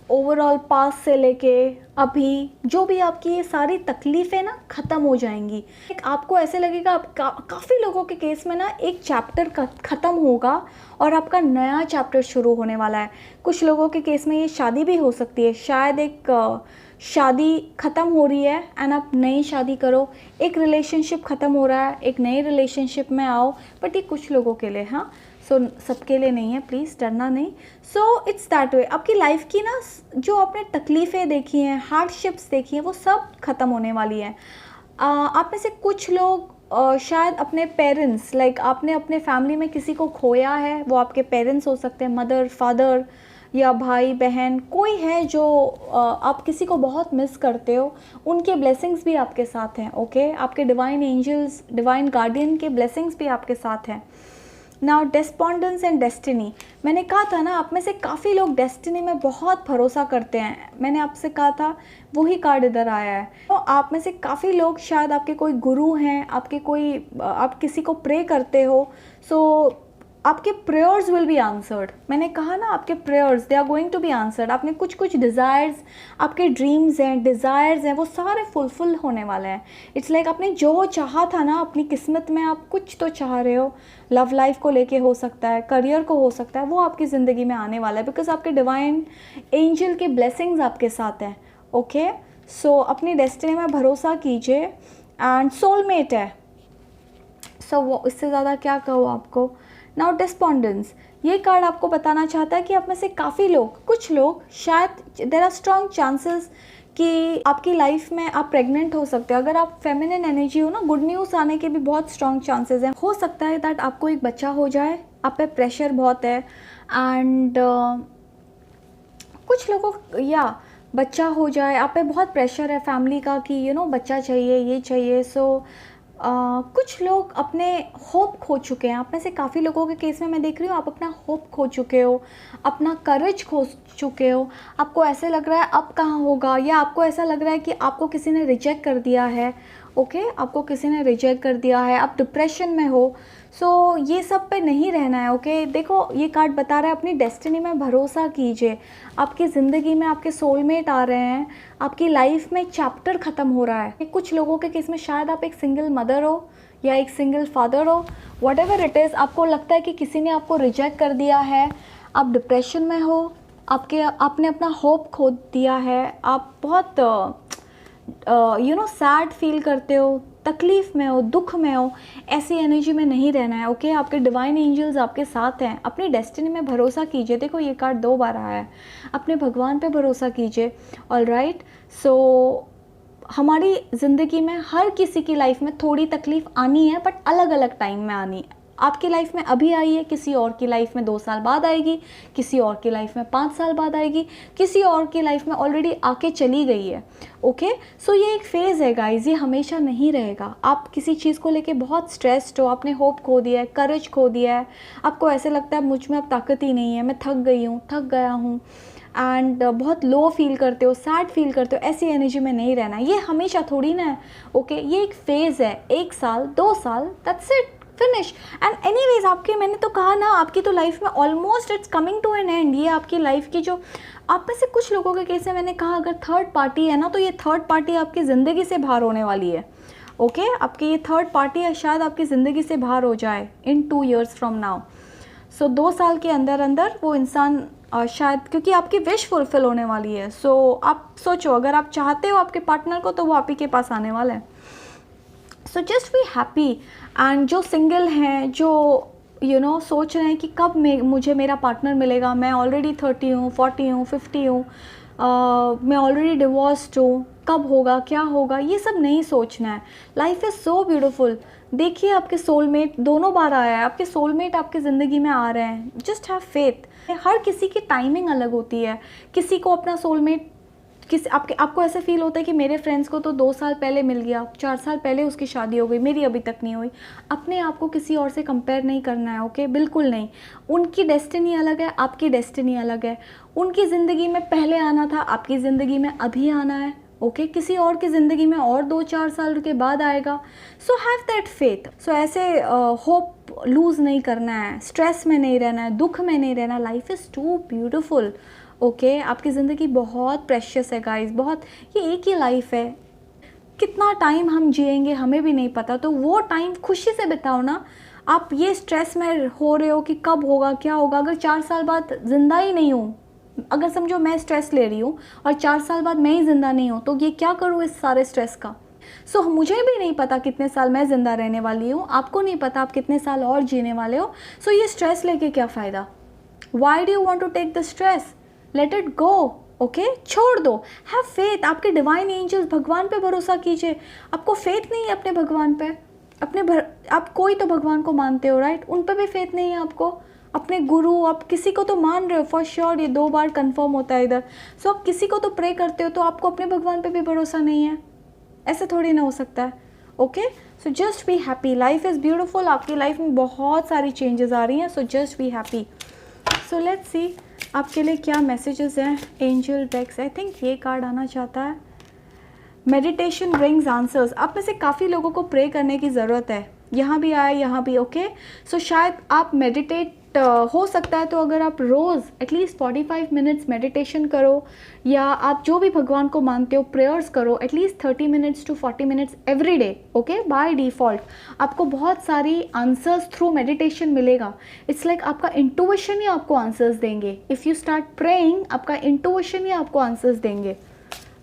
ओवरऑल पास से लेके अभी, जो भी आपकी ये सारी तकलीफ़ें ना ख़त्म हो जाएंगी। आपको ऐसे लगेगा आप काफ़ी लोगों के केस में ना एक चैप्टर ख़त्म होगा और आपका नया चैप्टर शुरू होने वाला है। कुछ लोगों के केस में ये शादी भी हो सकती है, शायद एक शादी ख़त्म हो रही है एंड आप नई शादी करो, एक रिलेशनशिप ख़त्म हो रहा है, एक नई रिलेशनशिप में आओ, बट ये कुछ लोगों के लिए, हाँ, सो सबके लिए नहीं है, प्लीज़ डरना नहीं। So it's that way. आपकी लाइफ की ना जो आपने तकलीफ़ें देखी हैं, हार्डशिप्स देखी हैं, वो सब ख़त्म होने वाली हैं। आप में से कुछ लोग शायद अपने पेरेंट्स, लाइक आपने अपने फैमिली में किसी को खोया है, वो आपके पेरेंट्स हो सकते हैं, मदर फादर या भाई बहन, कोई है जो आप किसी को बहुत मिस करते हो, उनके ब्लेसिंग्स भी आपके साथ हैं। ओके, आपके डिवाइन एंजल्स, डिवाइन गार्डियन के ब्लेसिंग्स भी आपके साथ हैं। नाउ डेस्पोंडेंस एंड डेस्टिनी, मैंने कहा था ना आप में से काफ़ी लोग डेस्टिनी में बहुत भरोसा करते हैं। मैंने आपसे कहा था, वही कार्ड इधर आया है। तो आप में से काफ़ी लोग शायद आपके कोई गुरु हैं, आपके कोई, आप किसी को प्रे करते हो, सो आपके प्रेयर्स विल बी आंसर्ड। मैंने कहा ना आपके prayers they are going to be answered. आपने कुछ डिज़ायर्स, आपके ड्रीम्स हैं, डिज़ायर्स हैं, वो सारे फुलफिल होने वाले हैं। इट्स लाइक आपने जो चाहा था ना अपनी किस्मत में, आप कुछ तो चाह रहे हो, लव लाइफ को लेके हो सकता है, करियर को हो सकता है, वो आपकी ज़िंदगी में आने वाला है, बिकॉज आपके डिवाइन एंजल के ब्लेसिंग्स आपके साथ हैं। ओके, सो अपनी डेस्टिनी में भरोसा कीजिए एंड सोलमेट है। सो वो इससे ज़्यादा क्या कहो आपको। नाउ डेस्पोंडेंस, ये कार्ड आपको बताना चाहता है कि आप में से काफ़ी लोग, कुछ लोग शायद देयर आर स्ट्रॉन्ग चांसेस कि आपकी लाइफ में आप प्रेग्नेंट हो सकते हो। अगर आप फेमिनिन एनर्जी हो ना, गुड न्यूज़ आने के भी बहुत स्ट्रॉन्ग चांसेस हैं। हो सकता है दैट आपको एक बच्चा हो जाए, आप पे प्रेशर बहुत है एंड कुछ लोगों या बच्चा हो जाए, आप पे बहुत प्रेशर है फैमिली का कि यू नो बच्चा चाहिए, ये चाहिए। सो कुछ लोग अपने होप खो चुके हैं। आप में से काफ़ी लोगों के केस में मैं देख रही हूँ आप अपना होप खो चुके हो, अपना करेज खो चुके हो। आपको ऐसे लग रहा है अब कहाँ होगा, या आपको ऐसा लग रहा है कि आपको किसी ने रिजेक्ट कर दिया है। ओके, आपको किसी ने रिजेक्ट कर दिया है, आप डिप्रेशन में हो। सो ये सब पे नहीं रहना है। ओके, देखो ये कार्ड बता रहा है अपनी डेस्टिनी में भरोसा कीजिए। आपकी ज़िंदगी में आपके सोलमेट आ रहे हैं, आपकी लाइफ में चैप्टर ख़त्म हो रहा है। कुछ लोगों के केस में शायद आप एक सिंगल मदर हो या एक सिंगल फादर हो, व्हाटएवर इट इज़, आपको लगता है कि किसी ने आपको रिजेक्ट कर दिया है, आप डिप्रेशन में हो, आपने अपना होप खो दिया है, आप बहुत यू नो सैड फील करते हो, तकलीफ़ में हो, दुख में हो। ऐसी एनर्जी में नहीं रहना है। ओके, आपके डिवाइन एंजल्स आपके साथ हैं। अपनी डेस्टिनी में भरोसा कीजिए। देखो ये कार्ड 2 बार आया है, अपने भगवान पे भरोसा कीजिए। ऑलराइट, सो हमारी ज़िंदगी में हर किसी की लाइफ में थोड़ी तकलीफ़ आनी है, बट अलग अलग टाइम में आनी है। आपकी लाइफ में अभी आई है, किसी और की लाइफ में 2 साल बाद आएगी, किसी और की लाइफ में 5 साल बाद आएगी, किसी और की लाइफ में ऑलरेडी आके चली गई है। ओके, सो ये एक फ़ेज़ है गाइज, ये हमेशा नहीं रहेगा। आप किसी चीज़ को लेके बहुत स्ट्रेस्ड हो, आपने होप खो दिया है, करेज खो दिया है, आपको ऐसे लगता है मुझ में अब ताकत ही नहीं है, मैं थक गई हूँ, थक गया हूँ, एंड बहुत लो फील करते हो, सैड फील करते हो। ऐसी एनर्जी में नहीं रहना, ये हमेशा थोड़ी ना है। ओके, ये एक फ़ेज़ है, 1 साल 2 साल, that's it, finish. And anyways आपके, मैंने तो कहा ना आपकी तो लाइफ में almost it's coming to an end. ये आपकी लाइफ की जो, आप में से कुछ लोगों के केस में मैंने कहा अगर थर्ड पार्टी है ना, तो ये थर्ड पार्टी आपकी ज़िंदगी से बाहर होने वाली है। ओके आपके ये थर्ड पार्टी है शायद आपकी ज़िंदगी से बाहर हो जाए इन 2 years फ्रॉम नाउ। सो 2 साल के अंदर अंदर वो इंसान शायद, क्योंकि आपकी विश फुलफिल होने वाली है। सो आप सोचो, अगर आप चाहते हो आपके पार्टनर को तो वो आप ही के पास आने वाला है। So just be happy. And जो सिंगल हैं, जो सोच रहे हैं कि कब मुझे मेरा पार्टनर मिलेगा, मैं ऑलरेडी 30 हूँ, 40 हूँ, 50 हूँ, मैं ऑलरेडी डिवोर्स्ड हूँ, कब होगा, क्या होगा, ये सब नहीं सोचना है। Life is so beautiful. देखिए आपके सोलमेट दोनों बार आया है, आपके सोलमेट आपकी ज़िंदगी में आ रहे हैं। Just have faith. हर किसी की टाइमिंग अलग होती है। किसी को अपना सोलमेट आपको ऐसे फील होता है कि मेरे फ्रेंड्स को तो 2 साल पहले मिल गया, 4 साल पहले उसकी शादी हो गई, मेरी अभी तक नहीं हुई। अपने आप को किसी और से कंपेयर नहीं करना है, ओके? बिल्कुल नहीं। उनकी डेस्टिनी अलग है, आपकी डेस्टिनी अलग है। उनकी ज़िंदगी में पहले आना था, आपकी ज़िंदगी में अभी आना है, ओके? किसी और की ज़िंदगी में और 2-4 साल के बाद आएगा। So have that faith. So ऐसे होप लूज़ नहीं करना है, स्ट्रेस में नहीं रहना है, दुख में नहीं रहना। Life is too beautiful, okay? आपकी ज़िंदगी बहुत प्रेशियस है गाइस, बहुत। ये एक ही लाइफ है, कितना टाइम हम जिएंगे हमें भी नहीं पता। तो वो टाइम खुशी से बिताओ ना। आप ये स्ट्रेस में हो रहे हो कि कब होगा, क्या होगा। अगर 4 साल बाद ज़िंदा ही नहीं हूँ, अगर समझो मैं स्ट्रेस ले रही हूँ और 4 साल बाद मैं ही ज़िंदा नहीं हूँ, तो ये क्या करूँ इस सारे स्ट्रेस का। सो मुझे भी नहीं पता कितने साल मैं ज़िंदा रहने वाली हूँ, आपको नहीं पता आप कितने साल और जीने वाले हो। सो ये स्ट्रेस लेके क्या फ़ायदा। Why do you want to take the stress, let it go, okay? छोड़ दो। Have faith. आपके डिवाइन एंजल्स, भगवान पे भरोसा कीजिए। आपको फेथ नहीं है अपने भगवान पे, आप कोई तो भगवान को मानते हो, राइट? उन पे भी फेथ नहीं है आपको। अपने गुरु, आप किसी को तो मान रहे हो फॉर श्योर, ये 2 बार कंफर्म होता है इधर। सो आप किसी को तो प्रे करते हो, तो आपको अपने भगवान पे भी भरोसा नहीं है। ऐसे थोड़ी ना हो सकता है, okay? So just be happy. Life is beautiful. आपकी लाइफ में बहुत सारी चेंजेस आ रही हैं, सो just be happy. So let's see आपके लिए क्या मैसेजेस हैं। एंजल डेक्स, आई थिंक ये कार्ड आना चाहता है। Meditation brings answers. आप में से काफ़ी लोगों को प्रे करने की ज़रूरत है। यहाँ भी आया, यहाँ भी, ओके? सो शायद आप मेडिटेट हो सकता है, तो अगर आप रोज़ एटलीस्ट 45 मिनट्स मेडिटेशन करो, या आप जो भी भगवान को मानते हो प्रेयर्स करो at least 30 minutes to 40 minutes every day, okay? By default आपको बहुत सारी आंसर्स थ्रू मेडिटेशन मिलेगा। इट्स लाइक आपका इंट्यूशन ही आपको आंसर्स देंगे। इफ़ यू स्टार्ट प्रेइंग, आपका इंट्यूशन ही आपको आंसर्स देंगे।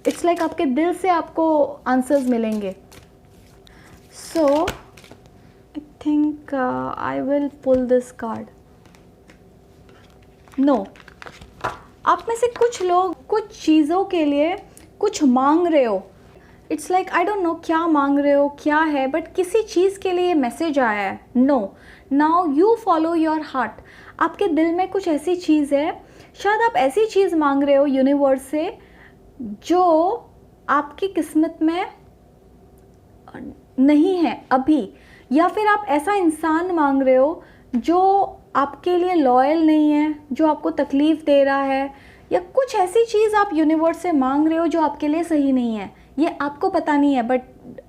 इट्स लाइक आपके दिल से आपको आंसर्स मिलेंगे। So I think I will pull this card. No, आप में से कुछ लोग कुछ चीज़ों के लिए कुछ मांग रहे हो। It's like I don't no क्या मांग रहे हो, क्या है, बट किसी चीज़ के लिए मैसेज आया है। No, now you follow your heart. आपके दिल में कुछ ऐसी चीज़ है, शायद आप ऐसी चीज़ मांग रहे हो यूनिवर्स से जो आपकी किस्मत में नहीं है अभी, या फिर आप ऐसा इंसान मांग रहे हो जो आपके लिए लॉयल नहीं है, जो आपको तकलीफ़ दे रहा है, या कुछ ऐसी चीज़ आप यूनिवर्स से मांग रहे हो जो आपके लिए सही नहीं है। ये आपको पता नहीं है बट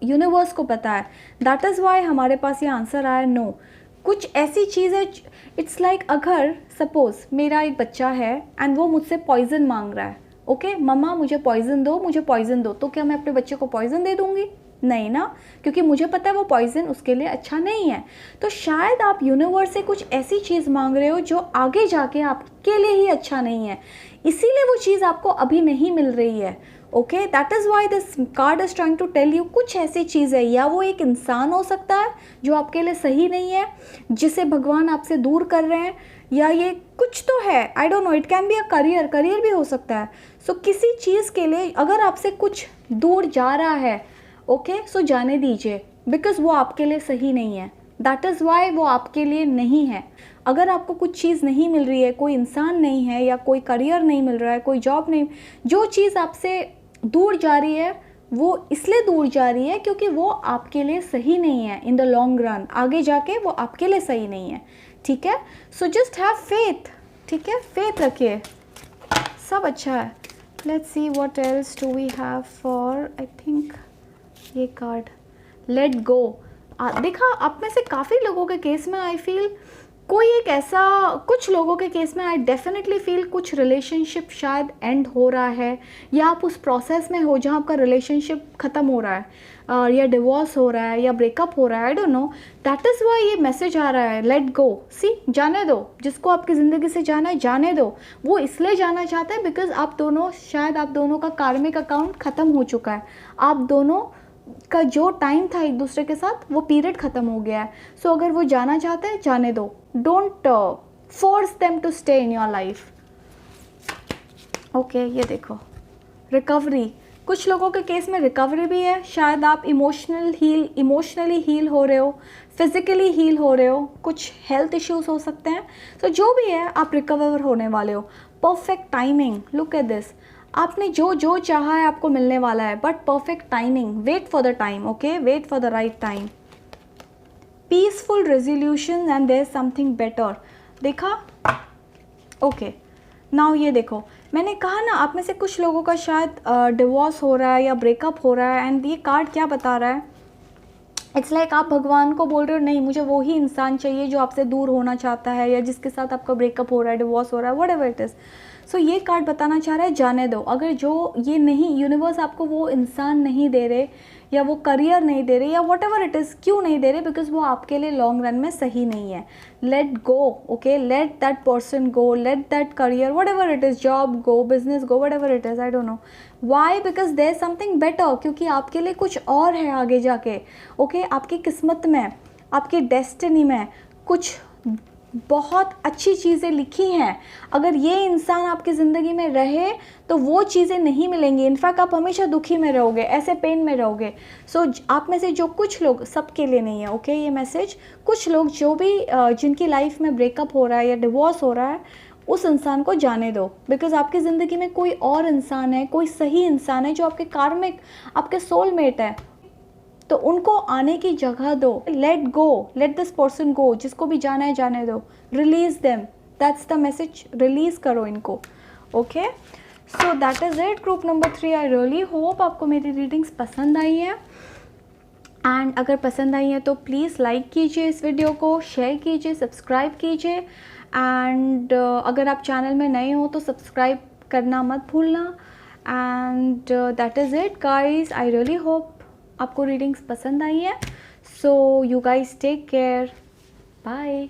यूनिवर्स को पता है। दैट इज़ वाई हमारे पास ये आंसर आया, नो। कुछ ऐसी चीज़ है, इट्स लाइक अगर सपोज़ मेरा एक बच्चा है एंड वो मुझसे पॉइज़न मांग रहा है, ओके? मम्मा मुझे पॉइज़न दो, मुझे पॉइज़न दो, तो क्या मैं अपने बच्चे को पॉइज़न दे दूँगी? नहीं ना, क्योंकि मुझे पता है वो पॉइज़न उसके लिए अच्छा नहीं है। तो शायद आप यूनिवर्स से कुछ ऐसी चीज़ मांग रहे हो जो आगे जाके आपके लिए ही अच्छा नहीं है, इसीलिए वो चीज़ आपको अभी नहीं मिल रही है, okay? That is why this card is trying to tell you कुछ ऐसी चीज़ है, या वो एक इंसान हो सकता है जो आपके लिए सही नहीं है, जिसे भगवान आपसे दूर कर रहे हैं, या ये कुछ तो है, आई don't no, it can be a career भी हो सकता है। सो किसी चीज़ के लिए अगर आपसे कुछ दूर जा रहा है, ओके? सो जाने दीजिए, बिकॉज वो आपके लिए सही नहीं है। दैट इज़ वाई वो आपके लिए नहीं है। अगर आपको कुछ चीज़ नहीं मिल रही है, कोई इंसान नहीं है, या कोई करियर नहीं मिल रहा है, कोई जॉब नहीं, जो चीज़ आपसे दूर जा रही है वो इसलिए दूर जा रही है क्योंकि वो आपके लिए सही नहीं है। इन द लॉन्ग रन आगे जाके वो आपके लिए सही नहीं है, ठीक है? सो जस्ट हैव फेथ, ठीक है? फेथ रखिए, सब अच्छा है। Let's see what else do we have for, I think ये कार्ड, लेट गो। देखा, आप में से काफ़ी लोगों के केस में आई फील कोई एक ऐसा, कुछ लोगों के केस में आई डेफिनेटली फील कुछ रिलेशनशिप शायद एंड हो रहा है, या आप उस प्रोसेस में हो जहाँ आपका रिलेशनशिप ख़त्म हो रहा है, या डिवोर्स हो रहा है, या ब्रेकअप हो रहा है, आई don't no, that is Y ये मैसेज आ रहा है, लेट गो। सी, जाने दो, जिसको आपकी ज़िंदगी से जाना है जाने दो। वो इसलिए जाना चाहता है बिकॉज आप दोनों, शायद आप दोनों का कार्मिक अकाउंट ख़त्म हो चुका है, आप दोनों का जो टाइम था एक दूसरे के साथ वो पीरियड ख़त्म हो गया है। सो अगर वो जाना चाहते हैं जाने दो, don't force them to stay in your life. Okay, ये देखो रिकवरी, कुछ लोगों के केस में रिकवरी भी है, शायद आप इमोशनली हील हो रहे हो, फिजिकली हील हो रहे हो, कुछ हेल्थ इश्यूज हो सकते हैं, तो जो भी है आप रिकवर होने वाले हो। Perfect timing, look at this, आपने जो जो चाहा है आपको मिलने वाला है, but perfect timing, wait for the time, okay, wait for the right time. Peaceful resolution and there is something better, देखा? ओके, नाउ ये देखो, मैंने कहा ना आप में से कुछ लोगों का शायद डिवोर्स हो रहा है या ब्रेकअप हो रहा है, एंड ये कार्ड क्या बता रहा है? इट्स लाइक आप भगवान को बोल रहे हो नहीं, मुझे वही इंसान चाहिए जो आपसे दूर होना चाहता है, या जिसके साथ आपका ब्रेकअप हो रहा है, डिवोर्स हो रहा है, व्हाट एवर इट इज़। सो ये कार्ड बताना चाह रहा है जाने दो। अगर जो ये नहीं, यूनिवर्स आपको वो इंसान नहीं दे रहे, या वो करियर नहीं दे रहे, या वट एवर इट इज़, क्यों नहीं दे रहे? बिकॉज वो आपके लिए लॉन्ग रन में सही नहीं है। Let go, okay, let that person go, let that career, whatever it is, job go, business go, whatever it is, I don't know why, because there is something better, क्योंकि आपके लिए कुछ और है आगे जाके, okay, आपकी किस्मत में, आपकी डेस्टिनी में कुछ बहुत अच्छी चीज़ें लिखी हैं। अगर ये इंसान आपकी ज़िंदगी में रहे तो वो चीज़ें नहीं मिलेंगी, इनफैक्ट आप हमेशा दुखी में रहोगे, ऐसे पेन में रहोगे। सो आप में से जो कुछ लोग, सबके लिए नहीं है, ओके, ये मैसेज, कुछ लोग जो भी जिनकी लाइफ में ब्रेकअप हो रहा है या डिवोर्स हो रहा है, उस इंसान को जाने दो, बिकॉज आपकी ज़िंदगी में कोई और इंसान है, कोई सही इंसान है जो आपके कार्मिक, आपके सोलमेट है, तो उनको आने की जगह दो। Let go, let this person गो, जिसको भी जाना है जाने दो, release them, that's the message, release करो इनको, okay. So that is it, group number 3। I really hope आपको मेरी रीडिंग्स पसंद आई है, एंड अगर पसंद आई है तो प्लीज़ लाइक कीजिए इस वीडियो को, शेयर कीजिए, सब्सक्राइब कीजिए, एंड अगर आप चैनल में नए हो तो सब्सक्राइब करना मत भूलना। And that is it guys, I really hope आपको रीडिंग्स पसंद आई है। So you guys take care, bye.